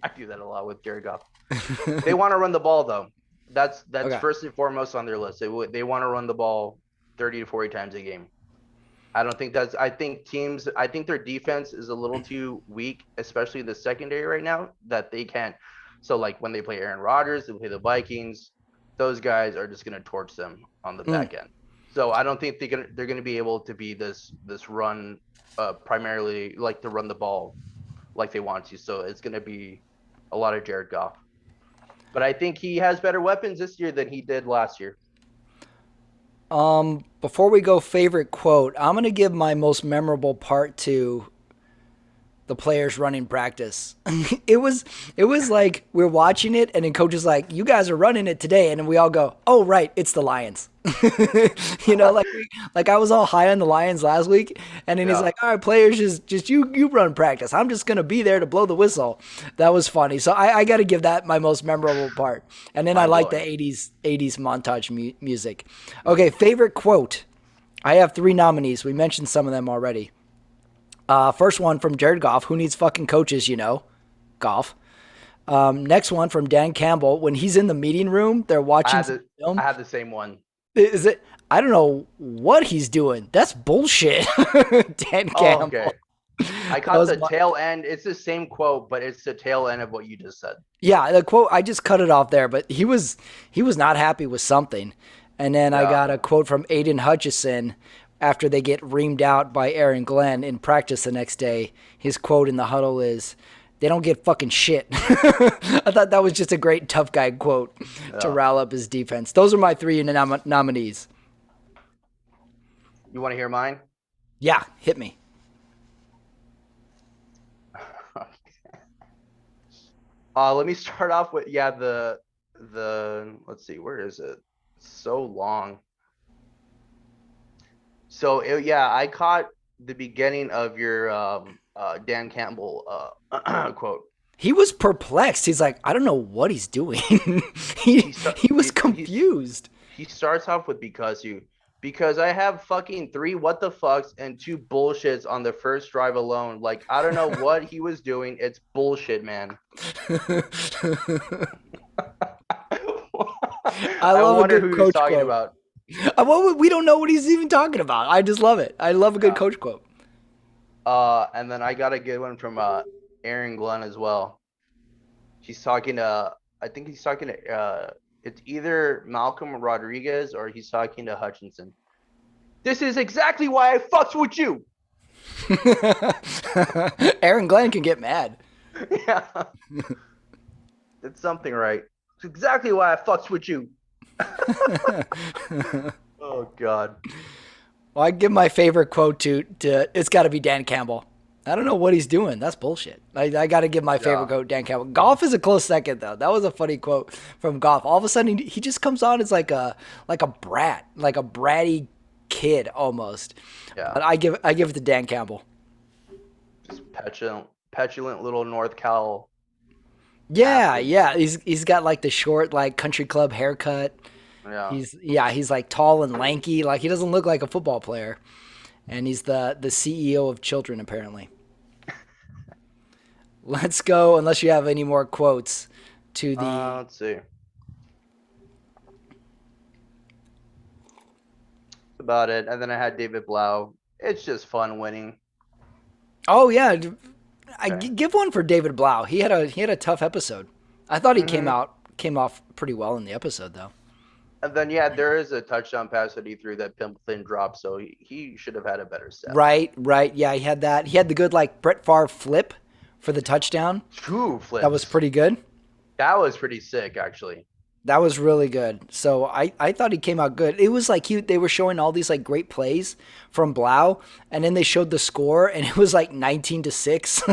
I do that a lot with Jared Goff. They want to run the ball though. That's okay. First and foremost on their list. They want to run the ball 30 to 40 times a game. I think their defense is a little too weak, especially the secondary right now, that they can't. So like when they play Aaron Rodgers, they play the Vikings, those guys are just going to torch them on the back end. So I don't think they're going to be able to be this run primarily like to run the ball like they want to. So it's going to be a lot of Jared Goff. But I think he has better weapons this year than he did last year. Before we go favorite quote, I'm going to give my most memorable part to the players running practice. It was like we're watching it and then coach is like, you guys are running it today. And then we all go, oh, right. It's the Lions. Like I was all high on the Lions last week. And then he's like, all right, players, just you run practice. I'm just going to be there to blow the whistle. That was funny. So I got to give that my most memorable part. And then I like the 80s montage music. Okay. Favorite quote. I have 3 nominees. We mentioned some of them already. First one from Jared Goff, who needs fucking coaches, Goff. Next one from Dan Campbell. When he's in the meeting room, they're I watching had some the I film. had the same one. Is it? I don't know what he's doing. That's bullshit. Dan Oh, Campbell. okay. I That caught was the my, tail end. It's the same quote, but it's the tail end of what you just said. yeah, the quote I just cut it off there, but he was not happy with something. And then I Yeah. got a quote from Aiden Hutchison after they get reamed out by Aaron Glenn in practice the next day. His quote in the huddle is, "They don't get fucking shit." I thought that was just a great tough guy quote to Yeah. rile up his defense. Those are my three nominees. You want to hear mine? Yeah, hit me. Let me start off with the let's see, where is it? It's so long. So yeah, I caught the beginning of your Dan Campbell quote. He was perplexed. He's like, I don't know what he's doing. he He start he was he's confused. he starts off with because I have fucking three what the fucks and two bullshits on the first drive alone. Like I don't know what he was doing. It's bullshit, man. I I love a wonder good who he's coach talking quote. about. We don't know what he's even talking about. I just love it. I love a good Yeah. coach quote. And then I got a good one from Aaron Glenn as well. He's talking to I think he's talking to it's either Malcolm Rodriguez or he's talking to Hutchinson. This is exactly why I fucks with you. Aaron Glenn can get mad. Yeah, it's something right. It's exactly why I fucks with you. Oh God. Well, I give my favorite quote to it's got to be Dan Campbell. I don't know what he's doing. That's bullshit. I got to give my favorite Yeah. quote Dan Campbell. Goff is a close second though. That was a funny quote from Goff. All of a sudden he just comes on as like a brat, like a bratty kid almost. Yeah. But I give it to Dan Campbell. Just petulant little North Cal Yeah, athlete. yeah. He's got like the short like country club haircut. Yeah. He's like tall and lanky. Like he doesn't look like a football player. And he's the CEO of children apparently. Let's go unless you have any more quotes to the Let's see. That's about it. And then I had David Blau. It's just fun winning. Oh yeah, Okay. give one for David Blau. He had a tough episode. I thought he Hmm. came off pretty well in the episode though. And then yeah, there is a touchdown pass that he threw that Pimpleton dropped, so he should have had a better step. Right, right. Yeah, he had that. He had the good like Brett Favre flip for the touchdown. Two That was flips. pretty good. That was pretty sick, actually. That was really good. So I thought he came out good. It was like they were showing all these like great plays from Blau, and then they showed the score, and it was like 19-6.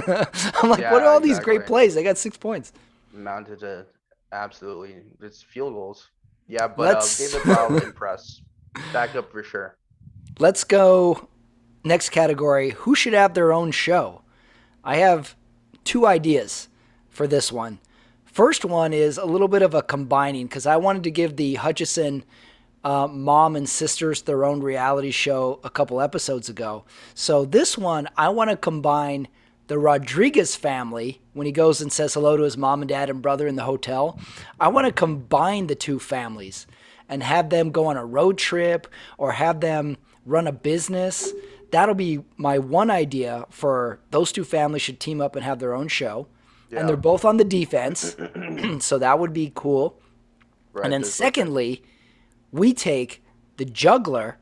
I'm like, what are Yeah, all these great exactly. plays? They got 6 points. Mounted to absolutely it's field goals. Yeah, but Let's David Blau impress. Backup for sure. let's go next category. Who should have their own show? I have two ideas for this one. First one is a little bit of a combining because I wanted to give the Hutchison mom and sisters their own reality show a couple episodes ago. So this one, I want to combine the Rodriguez family when he goes and says hello to his mom and dad and brother in the hotel. I want to combine the two families and have them go on a road trip or have them run a business. That'll be my one idea for those two families should team up and have their own show. And Yeah. they're both on the defense, so that would be cool. And Right. then There's like a secondly, we take the juggler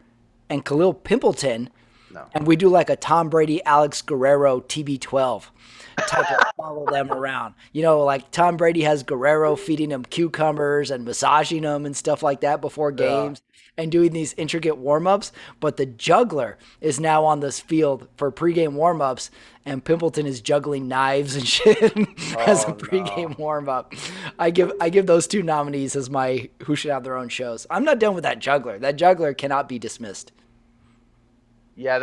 and Khalil Pimpleton no. and we do like a Tom Brady, Alex Guerrero TB12 type of follow them around. You know, like Tom Brady has Guerrero feeding him cucumbers and massaging him and stuff like that before Yeah. games and doing these intricate warm-ups. But the juggler is now on this field for pregame warm-ups and Pimpleton is juggling knives and shit as a Oh pregame no. warm-up. I give those two nominees as my who should have their own shows. I'm not done with that juggler. That juggler cannot be dismissed. Yeah,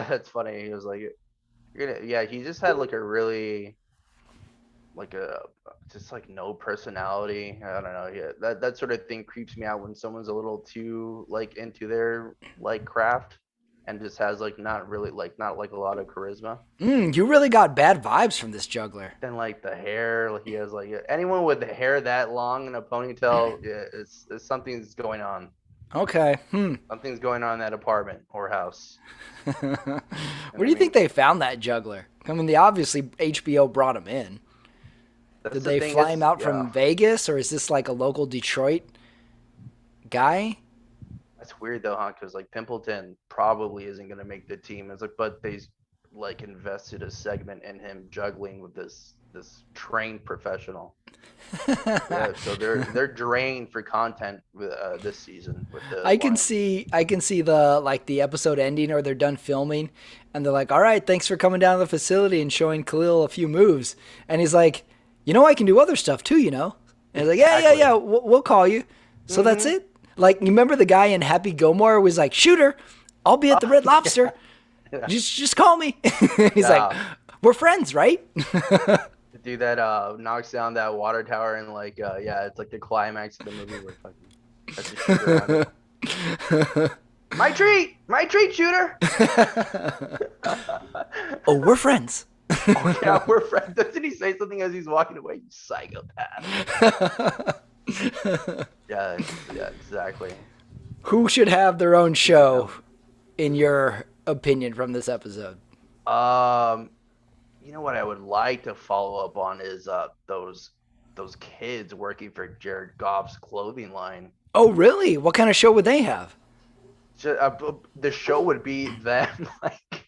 that's funny. He was like yeah, he just had like a really like a just like no personality. I don't know. Yeah, that sort of thing creeps me out when someone's a little too like into their like craft. and just has like not really like not like a lot of charisma. You really got bad vibes from this juggler. Then like the hair, like he has like anyone with the hair that long in a ponytail, yeah, it's something's going on. Okay. Something's going on in that apartment or house. Where You know do what you I mean? think they found that juggler? I mean, they obviously HBO brought him in. That's Did the they thing. fly him It's out yeah, from Vegas, or is this like a local Detroit guy? that's weird though, huh? Because like Pimpleton probably isn't gonna make the team. It's like, but they like invested a segment in him juggling with this trained professional. Yeah, so they're drained for content with this season with the Lions. I can see the like the episode ending, or they're done filming and they're like, "All right, thanks for coming down to the facility and showing Khalil a few moves." And he's like, "You know, I can do other stuff too, you know." And he's like, "Yeah, yeah, Exactly. yeah, we'll call you." So that's Mm-hmm. it. Like, you remember the guy in Happy Gilmore was like, "Shooter, I'll be at the Red Yeah, Lobster. yeah, Just call me." He's like, yeah. "We're friends, right?" The dude that knocks down that water tower and like yeah, it's like the climax of the movie where fucking has to shoot around it. My treat, shooter. Oh, we're friends. Oh yeah, we're friends. Doesn't he say something as he's walking away? You psychopath. Yeah, yeah, exactly. Who should have their own show, in your opinion, from this episode? Um, you know what I would like to follow up on is those kids working for Jared Goff's clothing line. Oh, really? What kind of show would they have? The show would be them like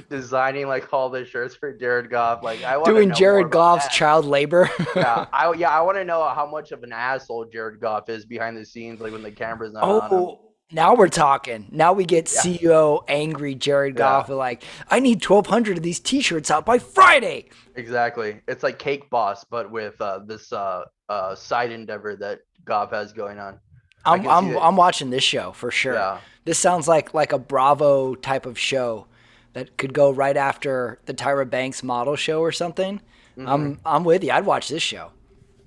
designing like all the shirts for Jared Goff. Like I want to Doing know more Jared about Goff's that. child labor? I want to know how much of an asshole Jared Goff is behind the scenes, like when the camera's not on him. Oh, now we're talking. Now we get Yeah, CEO angry Jared yeah, Goff, like, I need 1,200 of these T-shirts out by Friday. exactly. It's like Cake Boss, but with this side endeavor that Goff has going on. I can see that. I'm watching this show for sure. Yeah. This sounds like a Bravo type of show that could go right after the Tyra Banks model show or something. Hmm. I'm with you. I'd watch this show.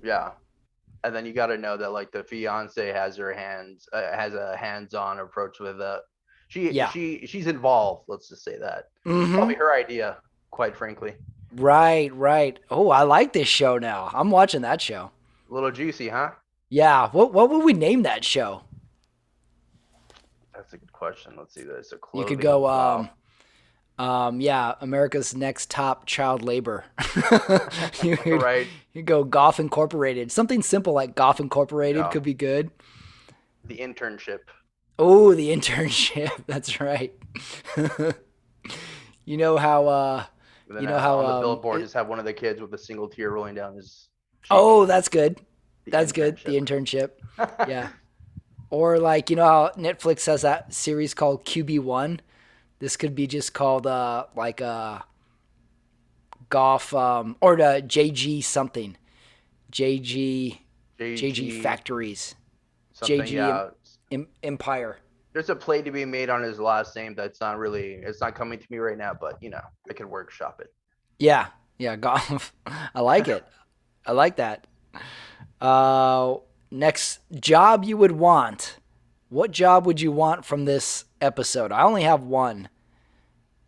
Yeah. And then you got to know that like the fiance has her hands has a hands-on approach with Yeah. she's involved. Let's just say that it's probably her idea, quite frankly. Right, right. Oh, I like this show now. I'm watching that show. A little juicy, huh? Yeah. What would we name that show? That's a good question. Let's see. There's a You could clothing of go golf. yeah, America's Next Top Child Labor. you could Right. you go Goff Incorporated. Something simple like Goff Incorporated Yeah. could be good. The internship. Oh, the internship. That's right. you know how And then you know how on the billboard, just have one of the kids with a single tear rolling down his cheek. oh, that's good. The That's good. The internship. internship. Yeah. Or like, you know how Netflix has that series called QB1? This could be just called like Golf or the JG something. JG JG JG Factories. something. JG Yeah. Empire. There's a play to be made on his last name that's not really. It's not coming to me right now, but I can workshop it. Yeah. Yeah, golf. I like it. I like that. Uh Next job you would want. What job would you want from this episode? I only have one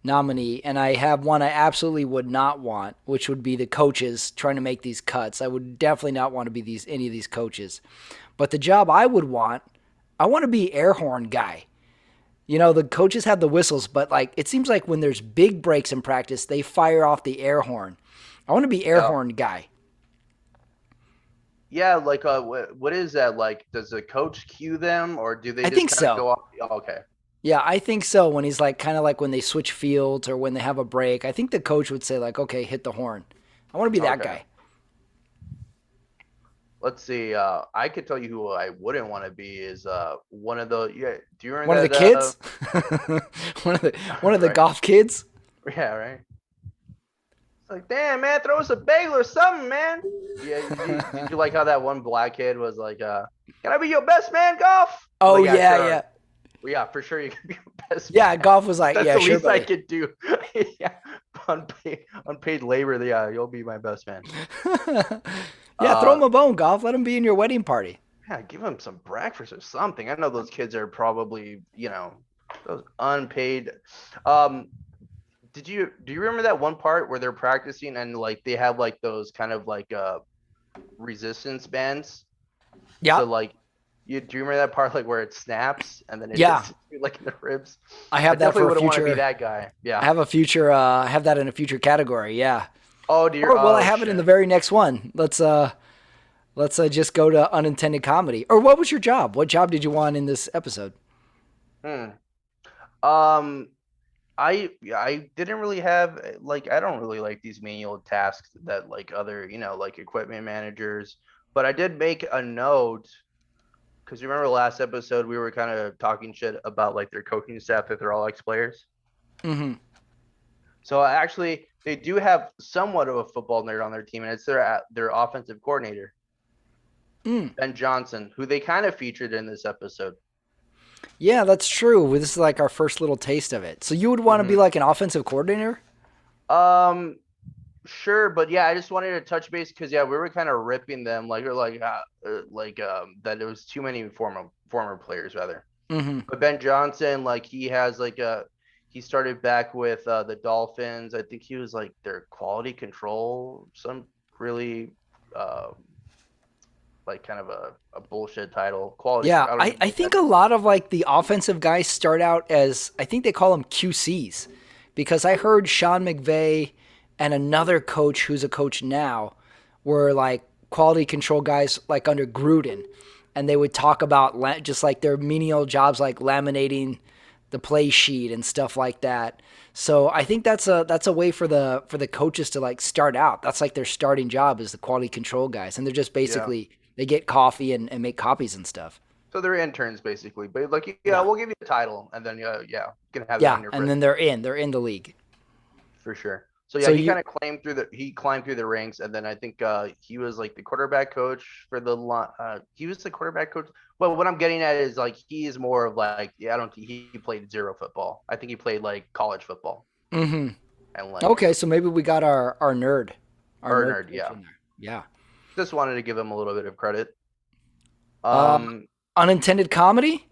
nominee, and I have one I absolutely would not want, which would be the coaches trying to make these cuts. I would definitely not want to be any of these coaches. But the job I would want, I want to be air horn guy. You know, the coaches have the whistles, but like it seems like when there's big breaks in practice, they fire off the air horn. I want to be air Yeah. horn guy. Yeah, like what is that like? Does the coach cue them, or do they I just think kind of so. go off? Oh, okay, Yeah, I think so. When he's like kind of like when they switch fields or when they have a break, I think the coach would say like, "Okay, hit the horn." I want to be that okay. guy. Let's see. I could tell you who I wouldn't want to be is one of the yeah. Do you One of remember the that? kids, one of the Right. golf kids. Yeah, right. It's like, damn man, throw us a bagel or something, man. Yeah, did you like how that one black kid was like, can I be your best man, Golf? Oh Like, yeah, yeah, sure. yeah, Well, yeah, for sure you can be your best yeah. man. Golf was like, That's "Yeah, the sure, least I buddy." could do. Yeah, unpaid labor. Yeah, you'll be my best man. Yeah, throw him Uh, a bone, Golf. Let him be in your wedding party. yeah, give him some breakfast or something. I know those kids are probably, Those unpaid. Um, do you remember that one part where they're practicing and like they have like those kind of like resistance bands Yeah, to like do you remember that part like where it snaps and then it yeah. hits you like in the ribs? I I have that definitely for a wouldn't want to be future. that guy. I Yeah. have a future. I have that in a future category. Yeah. Oh dear. Or well, I Oh have it in the shit. very next one. Let's just go to unintended comedy. Or what was your job? What job did you want in this episode? Hmm. Um, I didn't really have like I don't really like these manual tasks that like other like equipment managers, but I did make a note because you remember last episode we were kind of talking shit about like their coaching staff that they're all ex players. Mm-hmm. So actually they do have somewhat of a football nerd on their team, and it's their offensive coordinator Mm. Ben Johnson, who they kind of featured in this episode. Yeah, that's true. This is like our first little taste of it. So you would want to be Hmm. like an offensive coordinator? Um, Sure, but yeah, I just wanted to touch base because yeah, we were kind of ripping them that it was too many former players rather. Mm-hmm. But Ben Johnson, like he started back with the Dolphins. I think he was like their quality control, some really uh like kind of a bullshit title. Quality, Yeah, I don't I, even I know what think that a means. lot of like the offensive guys start out as I think they call them QCs because I heard Sean McVay and another coach who's a coach now were like quality control guys like under Gruden, and they would talk about just like their menial jobs like laminating the play sheet and stuff like that. So I think that's a way for the coaches to like start out. That's like their starting job is the quality control guys, and they're just Yeah. basically they get coffee and make copies and stuff. So they're interns basically, but like yeah, Yeah. we'll give you the title, and then yeah, you can have that Yeah, on your and then resume. they're in the league. For sure. So yeah, So you he climbed through the ranks, and then I think he was like the quarterback coach for he was the quarterback coach. Well, what I'm getting at is like he is more of like yeah, I don't think he played zero football. I think he played like college football hmm and like Okay, so maybe we got our nerd nerd. coach Yeah, in there. Yeah. just wanted to give him a little bit of credit. Um Um, Unintended comedy?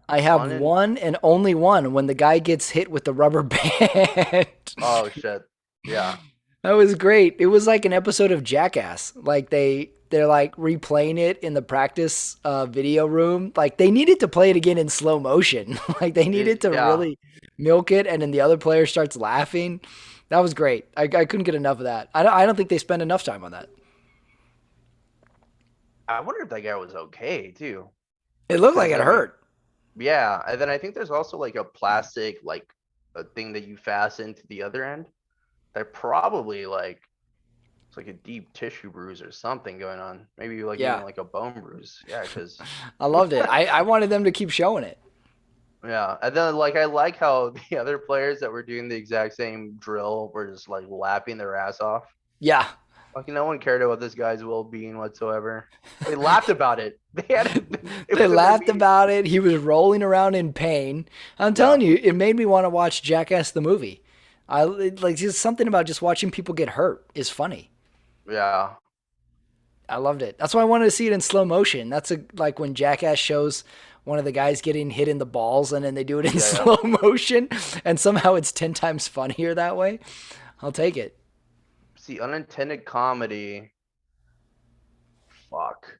I have un one and only one when the guy gets hit with the rubber band. oh shit, yeah, That was great. It was like an episode of Jackass. Like they're like replaying it in the practice video room. Like they needed to play it again in slow motion. Like they needed to yeah. really milk it, and then the other player starts laughing. That was great. I couldn't get enough of that. I don't think they spend enough time on that. I wonder if that guy was okay too, It looked like because it I mean, hurt. yeah, and then I think there's also like a plastic like a thing that you fasten to the other end that probably like it's like a deep tissue bruise or something going on. Maybe like even Yeah, like a bone bruise. Yeah, because I loved it. I wanted them to keep showing it. yeah, and then like I like how the other players that were doing the exact same drill were just like laughing their ass off. Yeah, Like no one cared about this guy's well-being whatsoever. They laughed about it. They had it they was in their laughed meeting. about it. He was rolling around in pain. I'm Yeah, telling you, it made me want to watch Jackass the movie. Like just something about just watching people get hurt is funny. yeah, I loved it. That's why I wanted to see it in slow motion. That's like when Jackass shows one of the guys getting hit in the balls and then they do it in yeah, yeah. slow motion and somehow it's 10 times funnier that way. I'll take it. See, unintended comedy. Fuck.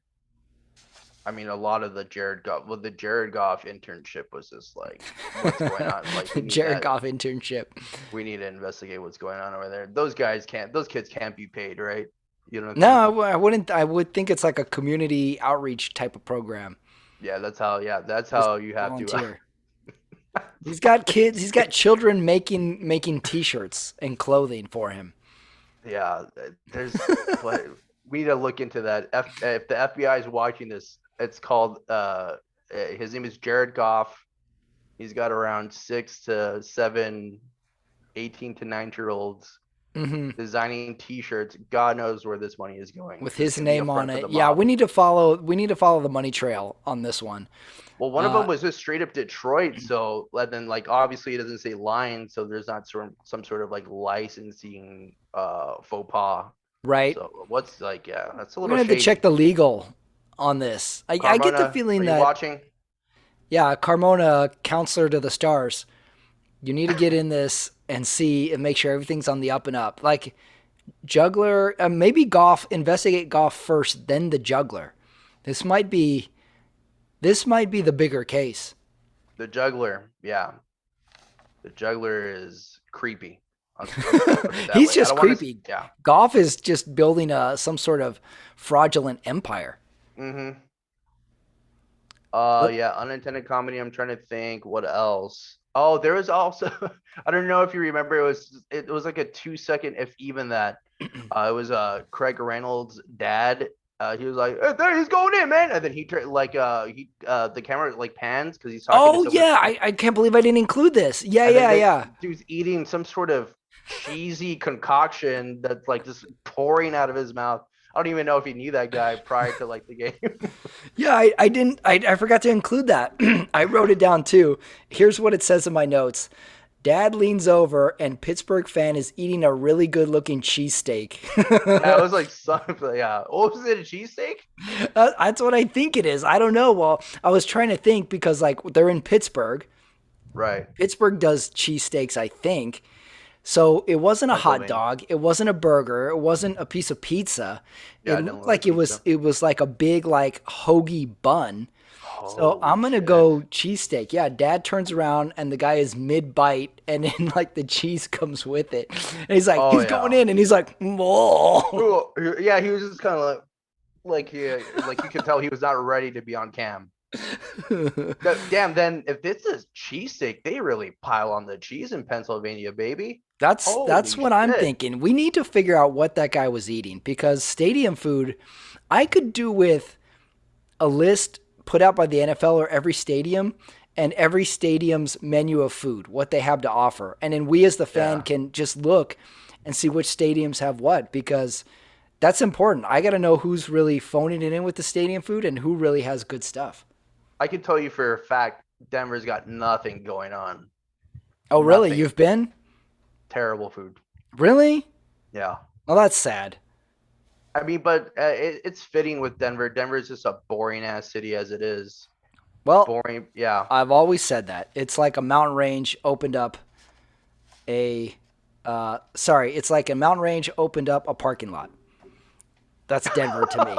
I mean, a lot of the the Jared Goff internship was just like, what's going on? Like, Jared Goff internship. we need to investigate what's going on over there. Those kids can't be paid, right? You don't No, think? I wouldn't. I would think it's like a community outreach type of program. Yeah, that's Just how you have to. volunteer. He's got kids. He's got children making T-shirts and clothing for him. Yeah, there's, but we need to look into that. If the FBI is watching this, it's called, his name is Jared Goff. He's got around 6 to 7 18 to 9 year olds hmm designing T-shirts. God knows where this money is going. With This his could be a name on front for it. the Yeah, mob. we need to follow. We need to follow the money trail on this one. Well, one of them Uh, was just straight up Detroit. So and then like obviously it doesn't say line, so there's not some sort of like licensing faux pas. right. So what's like that's a We're little gonna have to check shady. the legal on this. I get the Carmona, are feeling you that watching? Yeah, Carmona, counselor to the stars. You need to get in this and see and make sure everything's on the up and up. Like juggler, maybe Goff. Investigate Goff first, then the juggler. This might be this might be the bigger case. The juggler, yeah, the juggler is creepy. I'll put it that He's way. I just don't want to. creepy. Yeah. Goff is just building some sort of fraudulent empire. Mm-hmm. What? Yeah, unintended comedy. I'm trying to think what else. Oh, there was also I don't know if you remember it was like a 2 second, if even that. It was Craig Reynolds' dad. He was like, hey, there he's going in, man. And then the camera like pans because he's talking to Oh someone. yeah, I can't believe I didn't include this. Yeah, And then yeah, yeah. dude's eating some sort of cheesy concoction that's like just pouring out of his mouth. I don't even know if he knew that guy prior to like the game. Yeah, I didn't. I forgot to include that. I wrote it down too. Here's what it says in my notes. Dad leans over and Pittsburgh fan is eating a really good looking cheesesteak. Yeah, it was like something. Yeah. Oh, was it a cheesesteak? That's what I think it is. I don't know. Well, I was trying to think because like they're in Pittsburgh. Right. Pittsburgh does cheesesteaks, I think. So it wasn't a hot Pennsylvania. dog. It wasn't a burger. It wasn't a piece of pizza. Yeah, It it didn't looked look like like pizza. it was like a big like hoagie bun. So Holy I'm gonna shit. go cheesesteak. Yeah, Dad turns around and the guy is mid bite, and then like the cheese comes with it. And he's like, Oh he's going yeah. in, and he's like, oh. Yeah, he was just kind of like you could tell he was not ready to be on cam. Damn, then if this is cheesesteak, they really pile on the cheese in Pennsylvania, baby. That's Holy what I'm shit. thinking. We need to figure out what that guy was eating because stadium food, I could do with a list put out by the NFL or every stadium and every stadium's menu of food, what they have to offer. And then we as the fan Yeah. can just look and see which stadiums have what because that's important. I got to know who's really phoning it in with the stadium food and who really has good stuff. I can tell you for a fact Denver's got nothing going on. Oh, really? Nothing. You've been? Terrible food. Really? Yeah. Well, that's sad. I mean, but it's fitting with Denver. Denver's just a boring ass city as it is. Well, Boring. Yeah. I've always said that. It's like a mountain range opened up it's like a mountain range opened up a parking lot. That's Denver to me.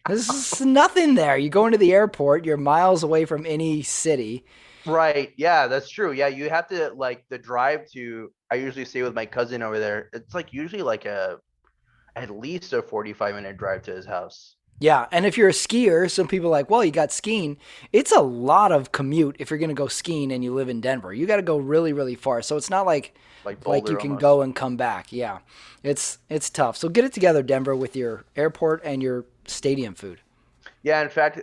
There's nothing there. You go into the airport, you're miles away from any city. Right. Yeah, that's true. Yeah, you have to like the drive to. I usually stay with my cousin over there. It's like usually like at least a 45-minute drive to his house. Yeah, and if you're a skier, some people are like, well, you got skiing. It's a lot of commute if you're going to go skiing and you live in Denver. You got to go really, really far. So it's not like Like you Boulder can almost. go and come back. Yeah, it's tough. So get it together, Denver, with your airport and your stadium food. Yeah, in fact,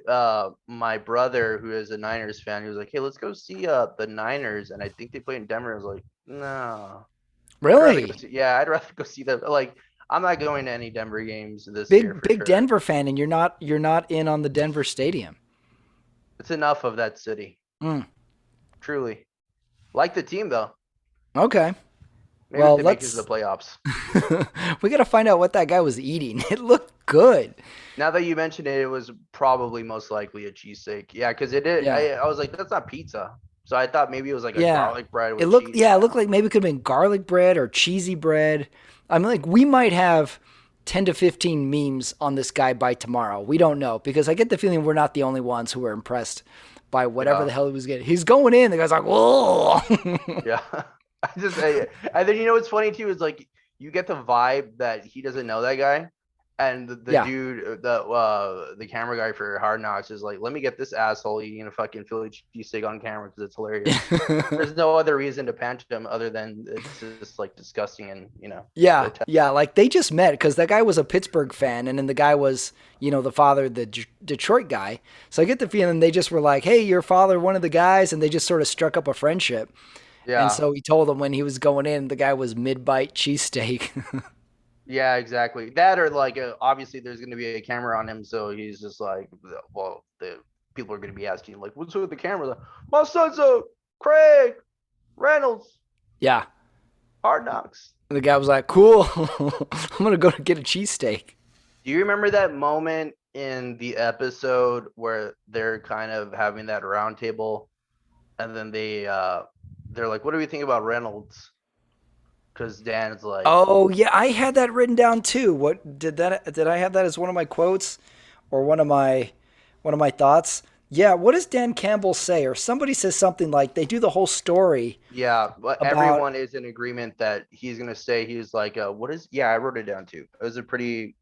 my brother, who is a Niners fan, he was like, "Hey, let's go see the Niners," and I think they play in Denver. I was like, "No, I'd rather go Really? see." Yeah, I'd rather go see them. Like, I'm not going to any Denver games this year Big for big sure. Denver fan, and you're not in on the Denver stadium. It's enough of that city, Mm, truly. Like the team though. okay. Maybe if Well, they make it to the let's. playoffs. We got to find out what that guy was eating. It looked good. Now that you mentioned it, it was probably most likely a cheesesteak. Yeah, because it did. Yeah. I was like, that's not pizza. So I thought maybe it was like a Yeah. garlic bread It with looked cheese. yeah, it looked like maybe it could have been garlic bread or cheesy bread. I mean like we might have 10 to 15 memes on this guy by tomorrow. We don't know because I get the feeling we're not the only ones who are impressed by whatever Yeah, the hell he was getting. He's going in, the guy's like, "Whoa." yeah. And then you know what's funny too is like you get the vibe that he doesn't know that guy, and the Yeah. dude, the camera guy for Hard Knocks is like, let me get this asshole eating a fucking Philly cheesesteak on camera because it's hilarious. There's no other reason to punch him other than it's just like disgusting and Yeah, grotesque. yeah, like they just met because that guy was a Pittsburgh fan, and then the guy was, the father, the Detroit guy. So I get the feeling they just were like, "Hey, your father, one of the guys," and they just sort of struck up a friendship. And Yeah. so he told him when he was going in, the guy was mid-bite cheesesteak. Yeah, exactly. That or like obviously there's going to be a camera on him, so he's just like, well, the people are going to be asking like, what's with the camera? Like, my son's a Craig Reynolds, Yeah. Hard Knocks. And the guy was like, "Cool, I'm gonna go to get a cheesesteak." Do you remember that moment in the episode where they're kind of having that roundtable, and then they're like, "What do we think about Reynolds?" Because Dan's like, Oh yeah, I had that written down too. What did that? Did I have that as one of my quotes, or one of my thoughts? Yeah. What does Dan Campbell say? Or somebody says something like they do the whole story "Yeah," but about. everyone is in agreement that he's gonna stay. He's like, "What is?" Yeah, I wrote it down too. It was a pretty.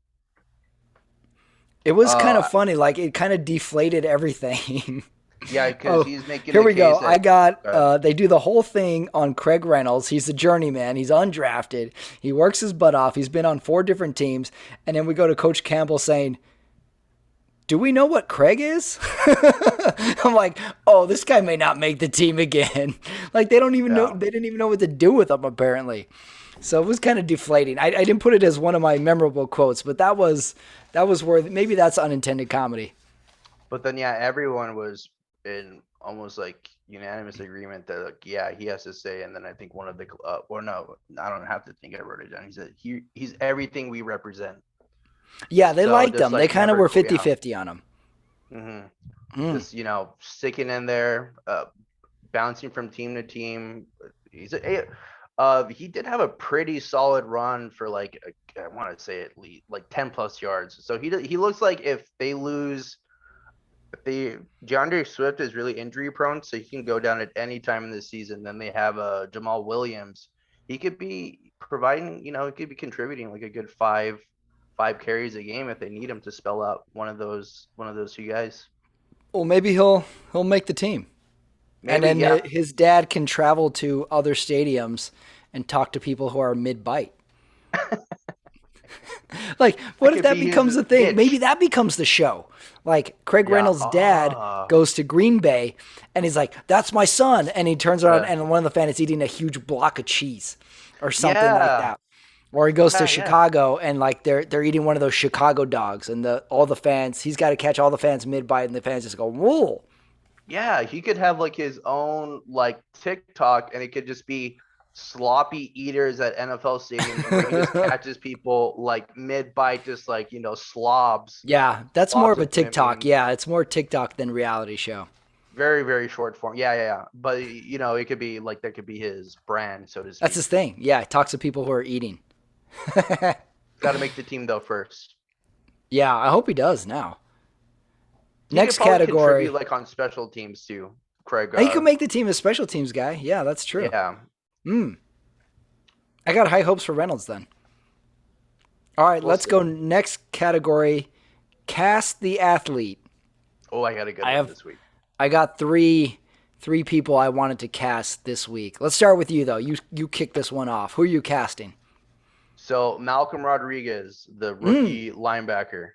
It was kind of Uh, funny. Like it kind of deflated everything. yeah, because Oh, he's making here the we go. case I that. got, Uh, they do the whole thing on Craig Reynolds. He's the journeyman. He's undrafted. He works his butt off. He's been on 4 different teams. And then we go to Coach Campbell saying, do we know what Craig is? I'm like, oh, this guy may not make the team again. Like they don't even know, yeah. they didn't even know what to do with him apparently. So it was kind of deflating. I didn't put it as one of my memorable quotes, but that was worth, maybe that's unintended comedy. But then, yeah, everyone was in almost like unanimous agreement that, like, yeah, he has to stay. And then I think one of the, or no, I don't have to think, I wrote it down. He said he's everything we represent. Yeah, they So liked just him. They like kind of never, were yeah. 50-50 on him. hmm Mm. Just sticking in there, bouncing from team to team. He's he did have a pretty solid run for like I want to say at least like 10+ yards. So he looks like if they lose. They DeAndre Swift is really injury prone, so he can go down at any time in the season. Then they have Jamal Williams. He could be providing, he could be contributing like a good five carries a game if they need him to spell out one of those two guys. Well, maybe he'll make the team, and Maybe, then yeah. his dad can travel to other stadiums and talk to people who are mid bite. Like, That what if could that be his becomes the thing? Maybe pitch. that becomes the show. Like Craig Yeah. Reynolds' dad goes to Green Bay and he's like, "That's my son," and he turns around Yeah. and one of the fans is eating a huge block of cheese, or something like Yeah. that. Or he goes to Yeah. Chicago and like they're eating one of those Chicago dogs, and all the fans, he's got to catch all the fans mid bite, and the fans just go, "Whoa!" Yeah, he could have like his own like TikTok, and it could just be sloppy eaters at NFL stadiums where he just catches people like mid bite, just like slobs, Yeah, that's more slobs of a of human TikTok. beings. Yeah, it's more TikTok than reality show. Very, very short form. Yeah. But it could be like that could be his brand, so to That's speak. his thing. Yeah, he talks to people who are eating. Got to make the team though first. Yeah, I hope he does now. He could Next probably contribute category. like on special teams too, Craig. He could make the team as special teams guy. Yeah, that's true. Yeah, Mm. I got high hopes for Reynolds then. All right, we'll let's see. go next category. Cast the athlete. Oh, I got a good I one have this week. I got three people I wanted to cast this week. Let's start with you though. You kick this one off. Who are you casting? So Malcolm Rodriguez, the Mm. rookie linebacker.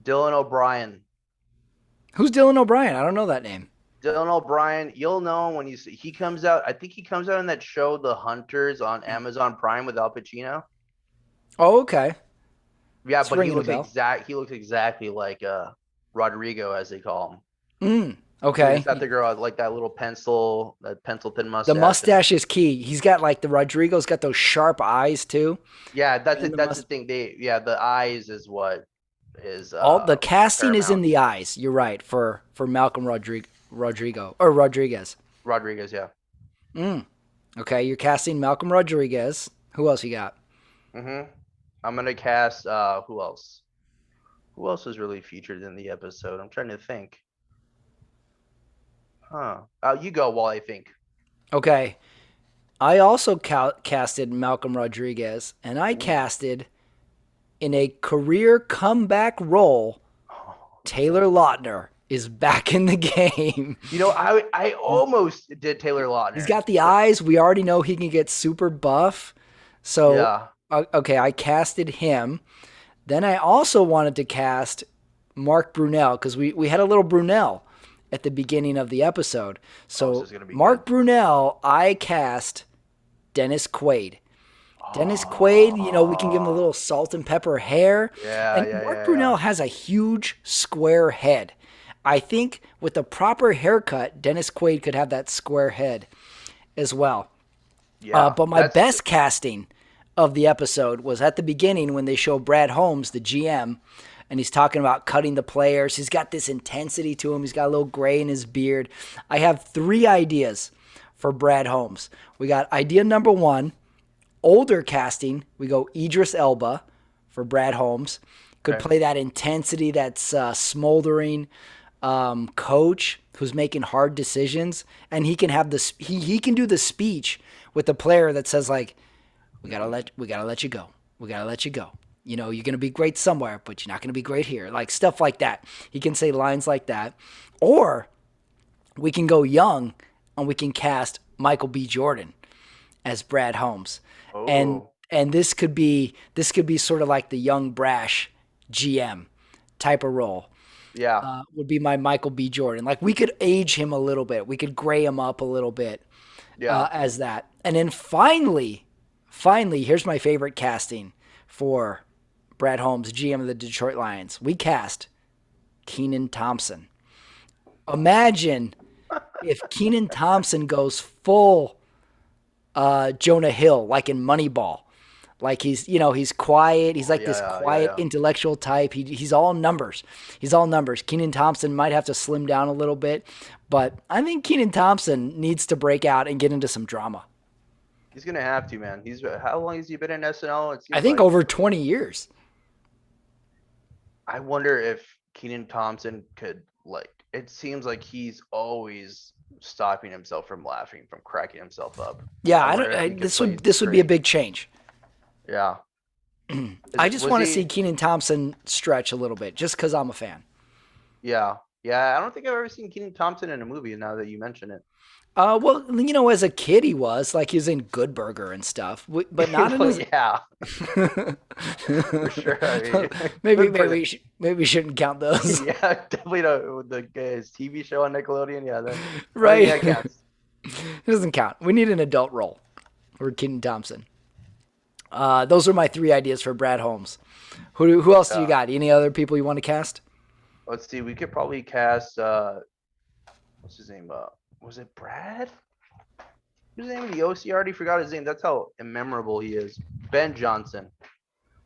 Dylan O'Brien. Who's Dylan O'Brien? I don't know that name. Dylan O'Brien, you'll know him when he comes out. I think he comes out in that show, The Hunters, on Amazon Prime with Al Pacino. Oh, okay. Yeah, It's but he ringing a looks bell. exactly like Rodrigo, as they call him. Mm. And he's Okay. got the girl like that pencil thin The mustache. And mustache is key. He's got like the Rodrigo's got those sharp eyes too. yeah, that's And it. the That's the thing. The eyes is what is all the casting is in paramount. the eyes. You're right for Malcolm Rodrigo or Rodriguez. Rodriguez, yeah. Mm. Okay, you're casting Malcolm Rodriguez. Who else you got? I'm gonna cast who else? Who else was really featured in the episode? I'm trying to think. Huh. You go while I think. Okay, I also casted Malcolm Rodriguez, and I Ooh. casted in a career comeback role. Taylor Lautner is back in the game. I almost did Taylor He's Lautner. got the eyes. We already know he can get super buff. So, Yeah. okay, I casted him. Then I also wanted to cast Mark Brunell because we had a little Brunell at the beginning of the episode. This So, is gonna be Mark good. Brunell, I cast Dennis Quaid. Dennis Quaid, we can give him a little salt and pepper hair. Yeah, And yeah, Mark yeah, Brunell yeah. has a huge square head. I think with the proper haircut, Dennis Quaid could have that square head as well. Yeah. But my best casting of the episode was at the beginning when they show Brad Holmes, the GM, and he's talking about cutting the players. He's got this intensity to him. He's got a little gray in his beard. I have 3 ideas for Brad Holmes. We got idea number 1, older casting. We go Idris Elba for Brad Holmes. Could Okay. play that intensity, that's smoldering coach who's making hard decisions, and he can have this. He can do the speech with the player that says like, we gotta let you go. We gotta let you go. You know, you're gonna be great somewhere, but you're not gonna be great here. Like stuff like that. He can say lines like that, or we can go young and we can cast Michael B. Jordan as Brad Holmes, and Oh, this could be sort of like the young brash GM type of role. yeah. Would be my Michael B. Jordan. Like we could age him a little bit, we could gray him up a little bit Yeah. as that, and then finally, here's my favorite casting for Brad Holmes, GM of the Detroit Lions. We cast Keenan Thompson. Imagine if Keenan Thompson goes full Jonah Hill, like in Moneyball. Like he's quiet. He's Oh, like yeah, this yeah, yeah, quiet yeah. intellectual type. He's all numbers. He's all numbers. Keenan Thompson might have to slim down a little bit, but I think Keenan Thompson needs to break out and get into some drama. He's gonna have to, man. He's how long has he been in SNL? It I seems think like over 20 years. I wonder if Keenan Thompson could like. It seems like he's always stopping himself from laughing, from cracking himself up. Yeah, I I wonder don't. if he could This play would this would be a straight. big change. Yeah. I just Was want to see he? Keenan Thompson stretch a little bit, just because I'm a fan. Yeah. Yeah. I don't think I've ever seen Keenan Thompson in a movie. Now that you mention it. Well, as a kid he was like he was in Good Burger and stuff, but not in Well, his. yeah, for sure. I mean, maybe good for maybe we sh- maybe we shouldn't count those, yeah, definitely the his TV show on Nickelodeon. Yeah, then I think right? that counts. It doesn't count. We need an adult role for Keenan Thompson. Those are my 3 ideas for Brad Holmes. Who else do you Yeah. got? Any other people you want to cast? Let's see. We could probably cast. What's his name? Was it Brad? Who's the name of the OC? I already forgot his name. That's how immemorable he is. Ben Johnson.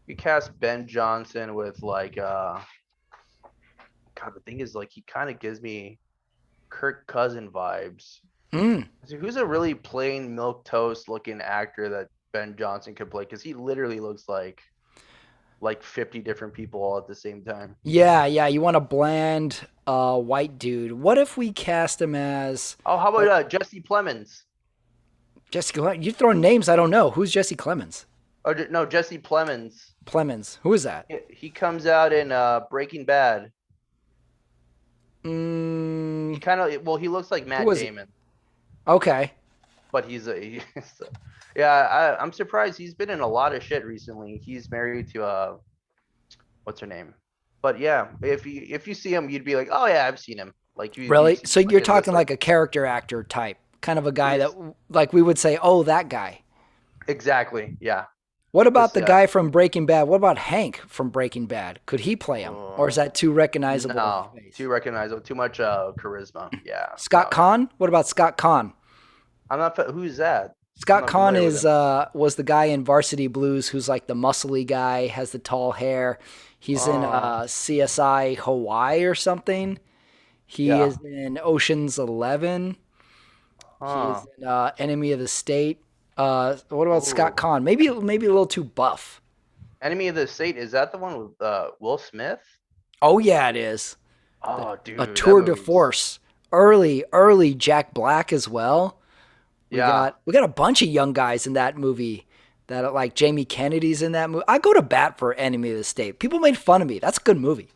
We cast Ben Johnson with like. God, the thing is, like, he kind of gives me Kirk Cousin vibes. Mm. So who's a really plain milk toast looking actor that Ben Johnson could play? Because he literally looks like 50 different people all at the same time. Yeah. You want a bland white dude. What if we cast him as Oh, how about Jesse Plemons? Jesse Clemens? You're throwing names I don't know. Who's Jesse Clemens? Oh no, Jesse Plemons. Plemons. Who is that? He comes out in Breaking Bad. He Mm, kind of well, he looks like who Matt was it? Damon, Okay. but yeah. I'm surprised he's been in a lot of shit recently. He's married to what's her name? But yeah, if you see him, you'd be like, oh yeah, I've seen him. Like you Really? see So him you're in this talking like a character actor type, kind of a guy that he's like we would say, "Oh, that guy." exactly, yeah. What about This the guy from Breaking Bad? What about Hank from Breaking Bad? Could he play him? Or is that too recognizable of no, a face? too recognizable, too much charisma. Yeah, Scott no. Kahn? What about Scott Kahn? I'm not. Who's that? I'm Scott not Kahn familiar with is him. was the guy in Varsity Blues who's like the muscly guy, has the tall hair. He's in Oh, CSI Hawaii or something. He yeah. is in Ocean's 11. He is Huh. in Enemy of the State. What about Scott Oh, Kahn? Maybe a little too buff. Enemy of the State. Is that the one with Will Smith? Oh yeah, it is. Oh, A dude, that tour de movie's force. Early Jack Black as well. We yeah. got we got a bunch of young guys in that movie that are like Jamie Kennedy's in that movie. I go to bat for Enemy of the State. People made fun of me. That's a good movie.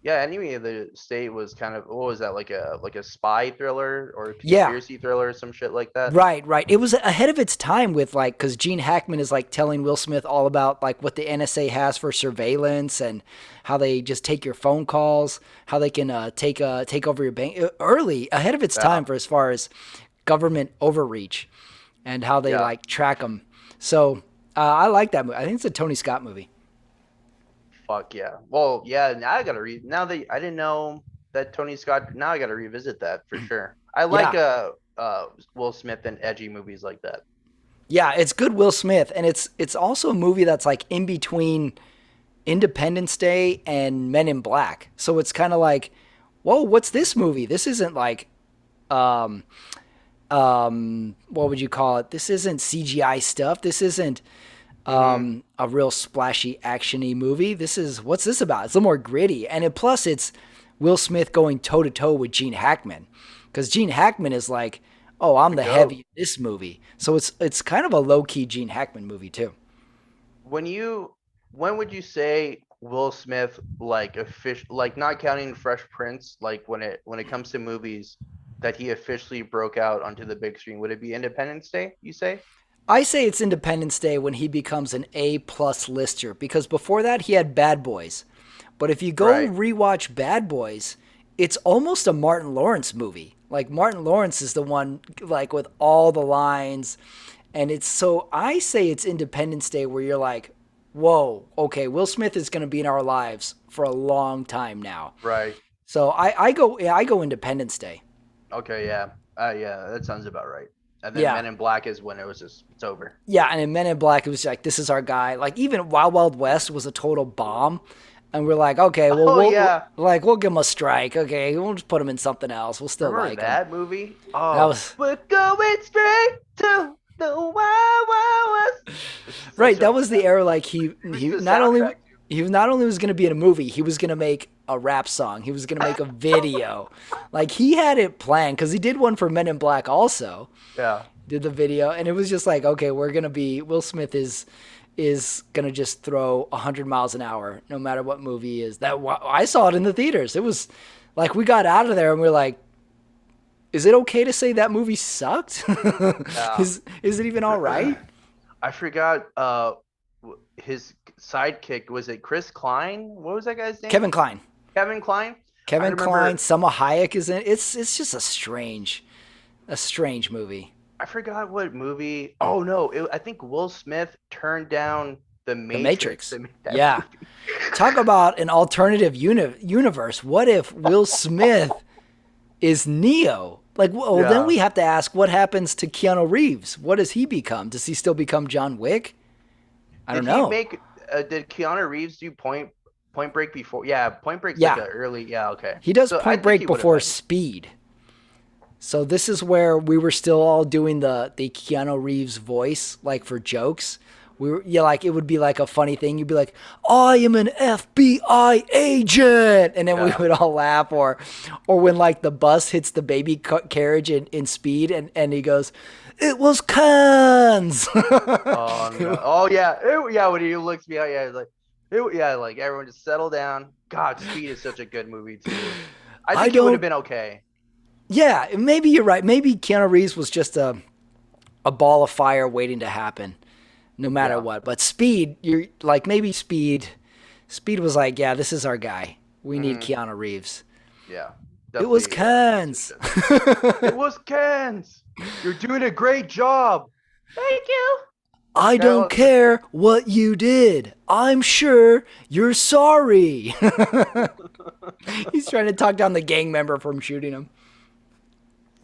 Yeah, Enemy of the State was kind of what was that like a spy thriller or a Yeah, conspiracy thriller or some shit like that? right. It was ahead of its time with like because Gene Hackman is like telling Will Smith all about like what the NSA has for surveillance and how they just take your phone calls, how they can take over your bank early ahead of its Yeah, time for as far as government overreach and how they yeah. like track them. So I like that movie. I think it's a Tony Scott movie. Fuck yeah. Well, yeah. Now I gotta read. Now that I didn't know that Tony Scott. Now I gotta revisit that for sure. I like Yeah, Will Smith and edgy movies like that. yeah, it's good Will Smith, and it's also a movie that's like in between. Independence Day and Men in Black. So it's kind of like, whoa, what's this movie? This isn't like um what would you call it? This isn't CGI stuff. This isn't Hmm. a real splashy actiony movie. This is what's this about? It's a little more gritty, and plus it's Will Smith going toe to toe with Gene Hackman, because Gene Hackman is like, oh, I'm The the goat. heavy in this movie. So it's kind of a low key Gene Hackman movie too. When you when would you say Will Smith like like not counting Fresh Prince, like when it comes to movies that he officially broke out onto the big screen, would it be Independence Day, you say? I say it's Independence Day when he becomes an A plus lister, because before that he had Bad Boys. But if you go Right. rewatch Bad Boys, it's almost a Martin Lawrence movie. Like Martin Lawrence is the one like with all the lines, and it's so I say it's Independence Day where you're like, whoa, okay, Will Smith is going to be in our lives for a long time now. Right. So I go Independence Day. Okay, yeah. Yeah, that sounds about right. And then Yeah. Men in Black is when it was just it's over. Yeah, and in Men in Black, it was like, this is our guy. Like even Wild Wild West was a total bomb, and we're like, okay, well Oh we'll yeah. like we'll give him a strike. Okay, we'll just put him in something else. We'll still Remember like him. that movie? That Oh, was we're going straight to the Wild Wild West. It's right. such That a was the era. Like who's he the not only soundtrack too. he was not only was going to be in a movie, he was going to make a rap song. He was going to make a video. Like he had it planned because he did one for Men in Black also. Yeah. Did the video, and it was just like, okay, we're gonna be Will Smith is gonna just throw 100 miles an hour no matter what movie he is. That I saw it in the theaters. It was like we got out of there and we are like, is it okay to say that movie sucked? Yeah. Is it even all right? I forgot his sidekick, was it Chris Klein? What was that guy's name? Kevin Kline. Kevin Klein? I Kevin Kline, remember Selma Hayek is in. It's just a strange movie. I forgot what movie. Oh no, I think Will Smith turned down The The Matrix Matrix. to make that Yeah. movie. Talk about an alternative universe. What if Will Smith is Neo? Like, well, then Yeah. we have to ask what happens to Keanu Reeves? What does he become? Does he still become John Wick? I don't Did he know. make did Keanu Reeves do Point Break before? Yeah, Point Break's like Yeah, a early, yeah, okay. he does So I Point think Break he would have before been. Speed. So this is where we were still all doing the Keanu Reeves voice, like for jokes. We were, yeah, like it would be like a funny thing. You'd be like, "I am an FBI agent," and then we Yeah. would all laugh. Or when like the bus hits the baby carriage in Speed, and he goes, "It was cans." Oh no. Oh yeah. Yeah, when he looks behind, yeah, he's like yeah, like everyone just settle down. God, Speed is such a good movie too. I I think he would have don't. been okay. Yeah, maybe you're right. Maybe Keanu Reeves was just a ball of fire waiting to happen, no matter Yeah. what. But Speed, you're like maybe Speed. Speed was like, yeah, this is our guy. We need Hmm. Keanu Reeves. Yeah. It was Definitely cans. suited. It was Ken's. You're doing a great job. Thank you. I That don't care what you did. I'm sure you're sorry. He's trying to talk down the gang member from shooting him.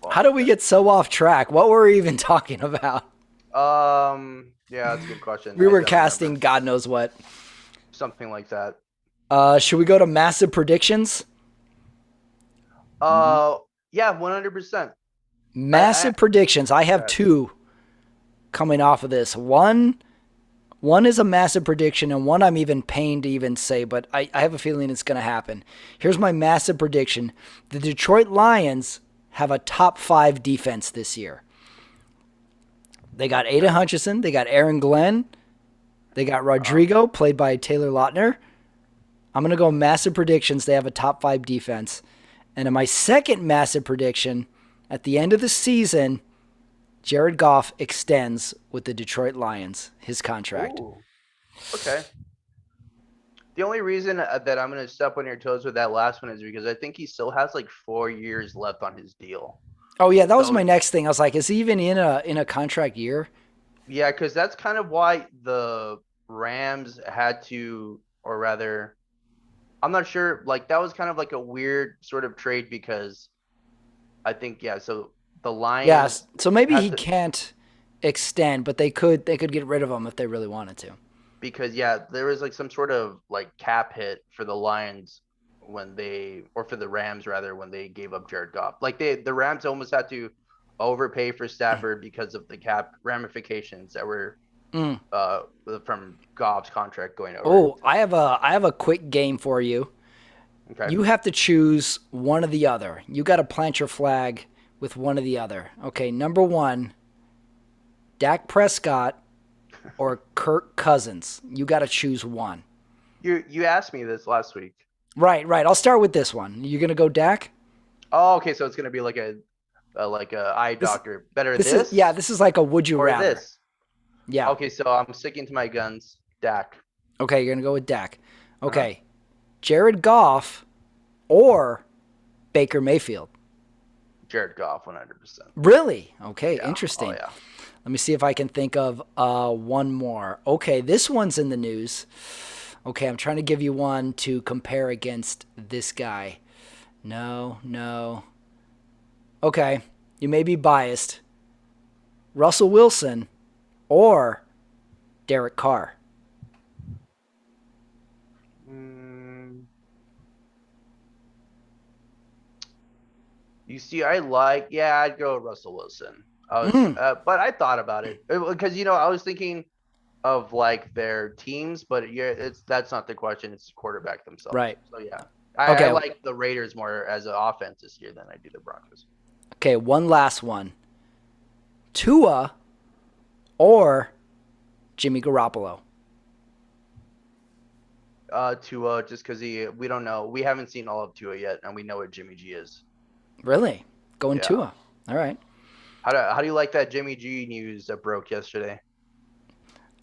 How Fuck. did we get so off track? What were we even talking about? Yeah, that's a good question. We I were don't casting remember. God knows what. Something like that. Should we go to massive predictions? Uh, yeah, 100%. I Massive predictions. I have God. two coming off of this. One is a massive prediction, and one I'm even pained to even say, but I have a feeling it's going to happen. Here's my massive prediction: the Detroit Lions have a top five defense this year. They got Ada Hutchinson, they got Aaron Glenn, they got Uh, Rodrigo, played by Taylor Lautner. I'm going to go massive predictions. They have a top five defense. And in my second massive prediction, at the end of the season, Jared Goff extends with the Detroit Lions his contract. ooh. Okay. The only reason that I'm gonna step on your toes with that last one is because I think he still has like 4 years left on his deal. Oh yeah, that was So my next thing. I was like, is he even in a contract year? yeah, because that's kind of why the Rams had to, or rather, I'm not sure. Like that was kind of like a weird sort of trade because I think yeah. So the Yeah, Lions so maybe had he to. can't extend, but they could get rid of him if they really wanted to. because yeah, there was like some sort of like cap hit for the Lions when they, or for the Rams rather, when they gave up Jared Goff. Like the Rams almost had to overpay for Stafford because of the cap ramifications that were Mm. uh from Goff's contract going over. Oh, I have a quick game for you. Okay. You have to choose one or the other. You got to plant your flag with one or the other. Okay, number one, Dak Prescott or Kirk Cousins. You got to choose one. You asked me this last week. Right, right. I'll start with this one. You're gonna go Dak. Oh, okay, so it's gonna be like a eye This doctor. Better this is yeah. this This is like a would you or rather. this? Yeah. Okay, so I'm sticking to my guns. Dak. Okay, you're gonna go with Dak. Uh-huh. Okay, Jared Goff or Baker Mayfield. Jared Goff, 100%. Really? Okay, Yeah. Oh interesting. yeah. Let me see if I can think of one more. Okay, this one's in the news. Okay, I'm trying to give you one to compare against this guy. No, no. Okay, you may be biased. Russell Wilson or Derek Carr. Mm, you see, I like, yeah, I'd go Russell Wilson. Mm, But I thought about it because I was thinking of like their teams, but yeah, it's that's not the question. It's the quarterback themselves. right. So yeah, I Okay. like the Raiders more as an offense this year than I do the Broncos. Okay, one last one. Tua or Jimmy Garoppolo. Tua, just because we don't know, we haven't seen all of Tua yet, and we know what Jimmy G is. Really? Going Yeah. Tua. All right. How do you like that Jimmy G news that broke yesterday?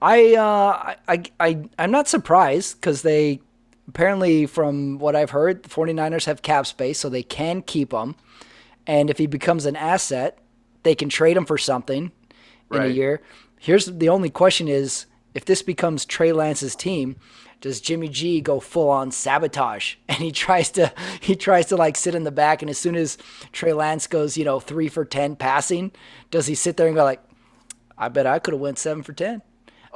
I'm not surprised because they apparently, from what I've heard, the 49ers have cap space, so they can keep him. And if he becomes an asset, they can trade him for something in a Right. year. Here's the only question is if this becomes Trey Lance's team, does Jimmy G go full on sabotage? And he tries to like sit in the back, and as soon as Trey Lance goes, 3 for 10 passing, does he sit there and go like, I bet I could have went 7 for 10.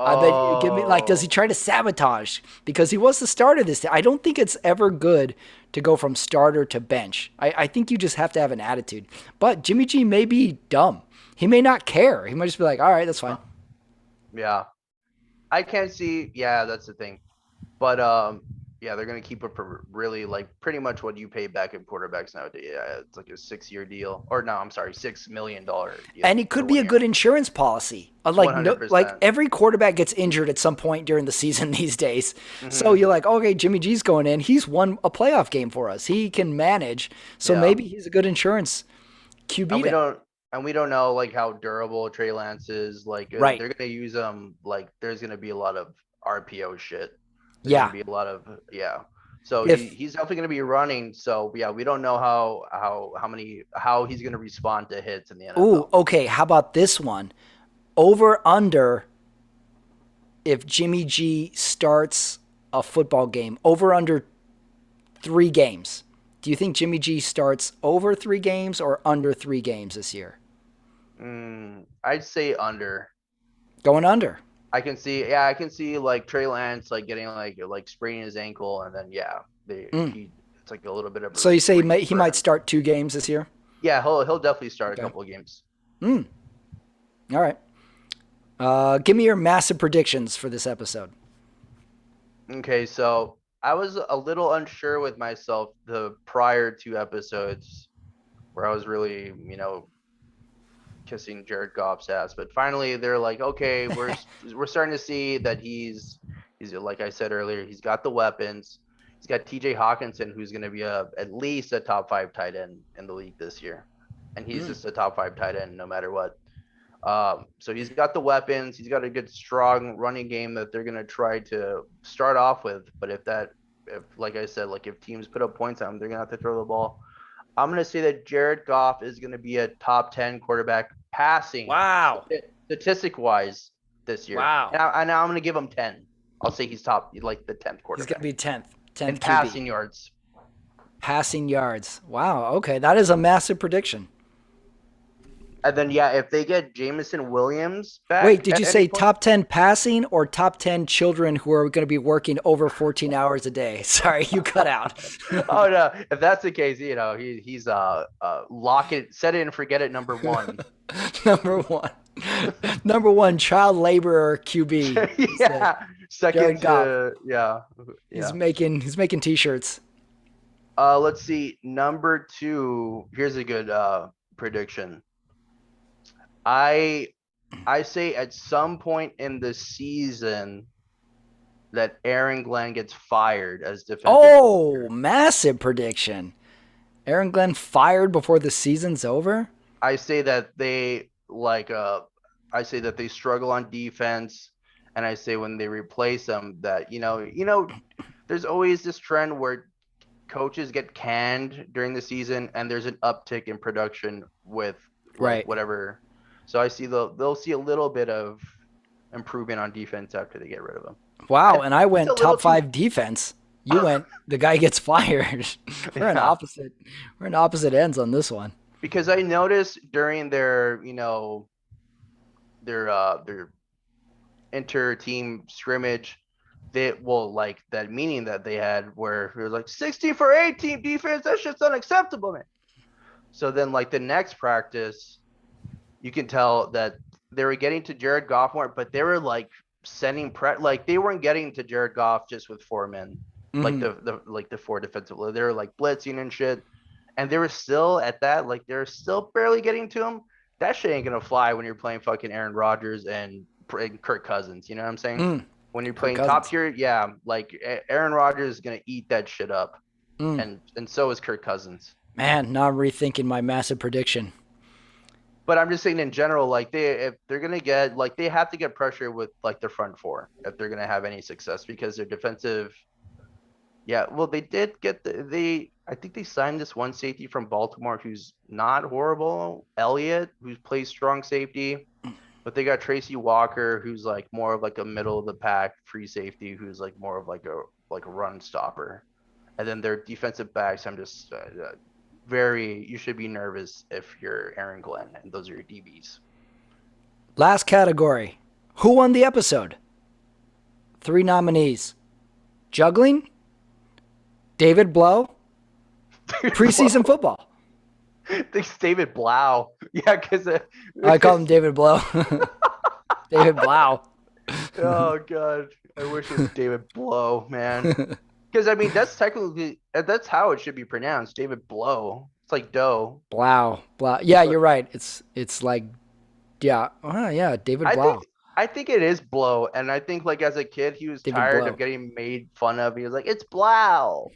I bet you give me like, does he Oh, try to sabotage? Because he was the starter this day. I don't think it's ever good to go from starter to bench. I think you just have to have an attitude. But Jimmy G may be dumb. He may not care. He might just be like, all right, that's fine. yeah. I can't see. Yeah, that's the thing. But yeah, they're gonna keep it for really like pretty much what you pay back in quarterbacks nowadays. Yeah, it's like a 6 year deal, or no, I'm sorry, $6 million And deal it for could be one a year. good insurance policy. One Like no, hundred like percent. every quarterback gets injured at some point during the season these days. So Mm-hmm. you're like, okay, Jimmy G's going in. He's won a playoff game for us. He can manage. So Yeah, maybe he's a good insurance and QB we to have. don't and we don't know like how durable Trey Lance is. Like Right. they're gonna use him. Like there's gonna be a lot of RPO shit. There's gonna Yeah. be a lot of yeah. So If he's definitely gonna be running. So yeah, we don't know how he's gonna respond to hits in the ooh, NFL. okay, how about this one? Over under if Jimmy G starts a football game. Over under 3 games. Do you think Jimmy G starts over 3 games or under 3 games this year? I'd say under. Going under. I can see like Trey Lance like getting like spraining his ankle, and then yeah, Mm. it's like a little bit of a So you say he might, reprieve he for might him. start 2 games this year? Yeah, he'll definitely start a Okay. couple of games. Mm. All right. Give me your massive predictions for this episode. Okay, so I was a little unsure with myself the prior 2 episodes where I was really, kissing Jared Goff's ass, but finally they're like, okay, we're starting to see that he's like I said earlier, he's got the weapons. He's got T.J. Hawkinson, who's going to be at least a top 5 tight end in the league this year, and he's Mm. just a top 5 tight end no matter what. So he's got the weapons. He's got a good, strong running game that they're going to try to start off with. But if like I said, like if teams put up points on him, they're going to have to throw the ball. I'm going to say that Jared Goff is going to be a top 10 quarterback passing Wow. statistic wise this year. Wow. And I'm going to give him 10. I'll say he's top, like the 10th He's going to quarterback be 10th. in 10th QB. passing yards. Passing yards. Wow. Okay. That is a massive prediction. And then yeah, if they get Jameson Williams Wait, back did you at any say point, top 10 passing or top 10 children who are going to be working over 14 hours a day? Sorry, you cut out. oh no, if that's the case, he's lock it, set it and forget it. Number one. Number one. Number one child laborer QB is Yeah, second Jared Goff. to yeah, He's yeah. making t-shirts. Let's see. Number two. Here's a good prediction. I I say at some point in the season that Aaron Glenn gets fired as defensive Oh, coordinator. massive prediction. Aaron Glenn fired before the season's over? I say that they I say that they struggle on defense, and I say when they replace them that there's always this trend where coaches get canned during the season and there's an uptick in production with like Right. whatever. So I see they'll see a little bit of improvement on defense after they get rid of him. Wow, I, and I it's a went little top too 5 defense. You went the guy gets fired. we're in yeah, opposite we're in opposite ends on this one. because I noticed during their their inter team scrimmage they well like that meaning that they had where it was like 60 for 18 defense, that's just unacceptable, man. So then like the next practice you can tell that they were getting to Jared Goff more, but they were like sending like they weren't getting to Jared Goff just with four men, like Hmm. the four defensive. They were like blitzing and shit, and they were still at that like they're still barely getting to him. That shit ain't gonna fly when you're playing fucking Aaron Rodgers and Kirk Cousins. You know what I'm saying? Mm, When you're Kirk playing top Cousins. tier, yeah, like Aaron Rodgers is gonna eat that shit up, Mm. and so is Kirk Cousins. Man, now I'm rethinking my massive prediction. But I'm just saying in general, like if they're gonna get like they have to get pressure with like their front four if they're gonna have any success because their defensive. Yeah, well they did get they I think they signed this one safety from Baltimore who's not horrible, Elliott, who plays strong safety, but they got Tracy Walker who's like more of like a middle of the pack free safety who's like more of like a run stopper, and then their defensive backs. I'm just very. You should be nervous if you're Aaron Glenn and those are your DBs. Last category. Who won the episode? 3 nominees. Juggling, David Blow, preseason football. Thanks, David Blau. Yeah, because I call him David Blow. David Blau. oh god, I wish it was David Blow, man. Because I mean, that's technically that's how it should be pronounced, David Blow. It's like dough. Blau. Blau. Yeah, But you're right. It's like yeah. Oh, yeah, David I think Blau. I think it is Blow, and I think like as a kid he was David tired of Blow. getting made fun of. He was like, "It's Blau.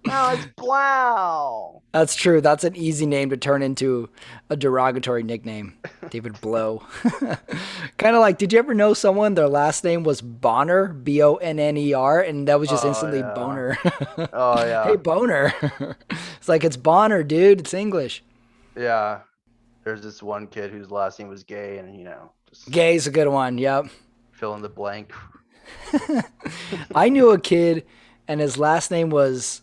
No, it's Blau." That's true. That's an easy name to turn into a derogatory nickname. David Blow. Kind of like, did you ever know someone, their last name was Bonner, Bonner, and that was just Oh instantly yeah. Boner? Oh Hey, yeah. Boner. It's like, it's Bonner, dude. It's English. Yeah. There's this one kid whose last name was Gay, and just Gay's a good one. Yep. fill in the blank. I knew a kid, and his last name was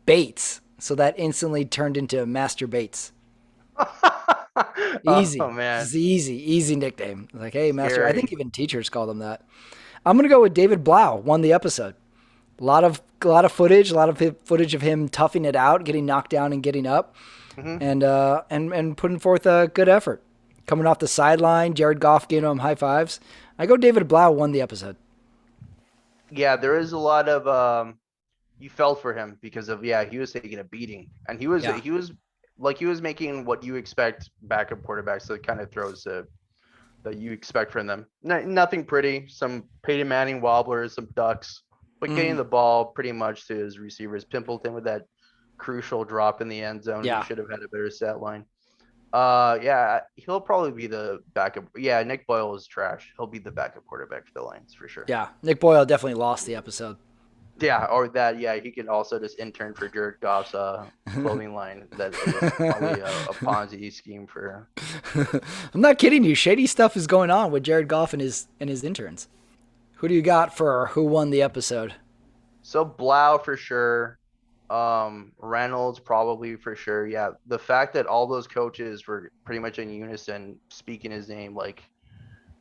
Bates. So that instantly turned into Master Bates. Oh Easy. man, It's easy, easy nickname. Like, hey, Master. I think scary. even teachers called him that. I'm gonna go with David Blau. Won the episode. A lot of footage, footage of him toughing it out, getting knocked down and getting up, Hmm. and putting forth a good effort. Coming off the sideline, Jared Goff giving him high fives. I go David Blau won the episode. Yeah, there is a lot of you felt for him because of he was taking a beating, and Yeah. he was making what you expect backup quarterbacks to kind of throws that you expect from them. Nothing pretty, some Peyton Manning wobblers, some ducks, but getting Mm, the ball pretty much to his receivers. Pimpleton with that crucial drop in the end zone. He yeah. should have had a better stat line. Yeah, he'll probably be the backup. Yeah, Nick Boyle is trash. He'll be the backup quarterback for the Lions for sure. Yeah. Nick Boyle definitely lost the episode. Yeah, or that. Yeah, he can also just intern for Jared Goff's clothing line. That is probably a Ponzi scheme for. I'm not kidding you. Shady stuff is going on with Jared Goff and his interns. Who do you got for who won the episode? So Blau for sure. Reynolds probably for sure. Yeah, the fact that all those coaches were pretty much in unison speaking his name, like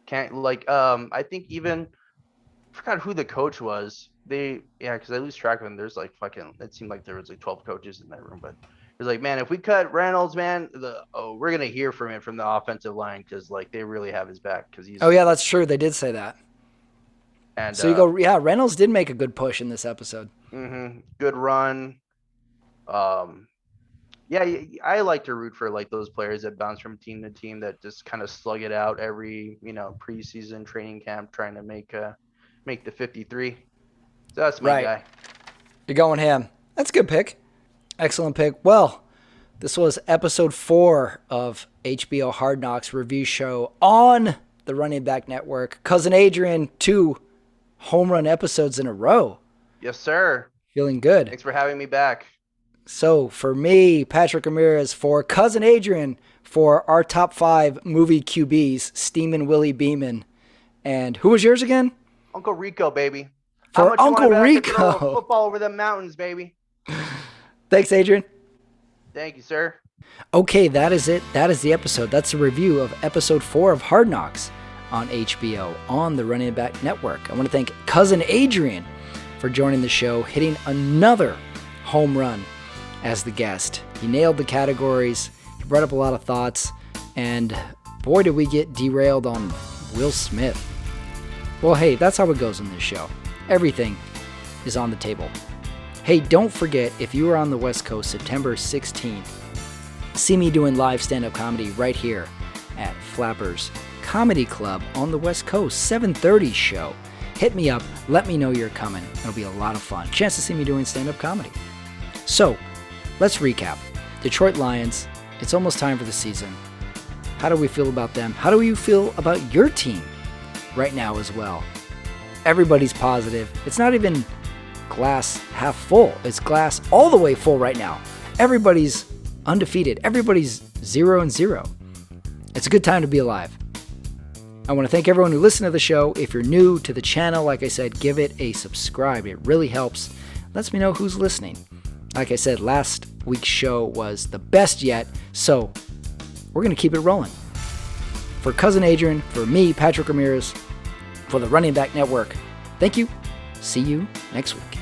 can't like I think even I forgot who the coach was. Because I lose track of them. There's like fucking. It seemed like there was like 12 coaches in that room, but it's like, man, if we cut Reynolds, man, we're gonna hear from him from the offensive line because like they really have his back because Oh he's yeah, that's true. They did say that. and So you go, yeah, Reynolds did make a good push in this episode. good run. Um, yeah, I like to root for like those players that bounce from team to team that just kind of slug it out every preseason training camp trying to make the 53. So that's my guy. You're going him. That's a good pick. Excellent pick. Well, this was episode 4 of HBO Hard Knocks review show on the Running Back Network. Cousin Adrian, 2 home run episodes in a row. Yes, sir. Feeling good. Thanks for having me back. So for me, Patrick Ramirez, for Cousin Adrian, for our top 5 movie QBs, Steamin' Willie Beeman. And who was yours again? Uncle Rico, baby. For Uncle Rico. Throw a football over the mountains, baby. Thanks, Adrian. Thank you, sir. Okay, that is it. That is the episode. That's a review of episode 4 of Hard Knocks on HBO on the Running Back Network. I want to thank Cousin Adrian for joining the show, hitting another home run as the guest. He nailed the categories, he brought up a lot of thoughts, and boy, did we get derailed on Will Smith. Well, hey, that's how it goes in this show. Everything is on the table. Hey, don't forget, if you are on the West Coast, September 16th, see me doing live stand-up comedy right here at Flappers Comedy Club on the West Coast, 7:30 show. Hit me up, let me know you're coming. It'll be a lot of fun. Chance to see me doing stand-up comedy. So, let's recap. Detroit Lions, it's almost time for the season. How do we feel about them? How do you feel about your team right now as well? Everybody's positive. It's not even glass half full. It's glass all the way full right now. Everybody's undefeated. Everybody's 0-0. It's a good time to be alive. I want to thank everyone who listened to the show. If you're new to the channel, like I said, give it a subscribe. It really helps. Lets me know who's listening. Like I said, last week's show was the best yet, so we're going to keep it rolling. For Cousin Adrian, for me, Patrick Ramirez, for the Running Back Network, thank you. See you next week.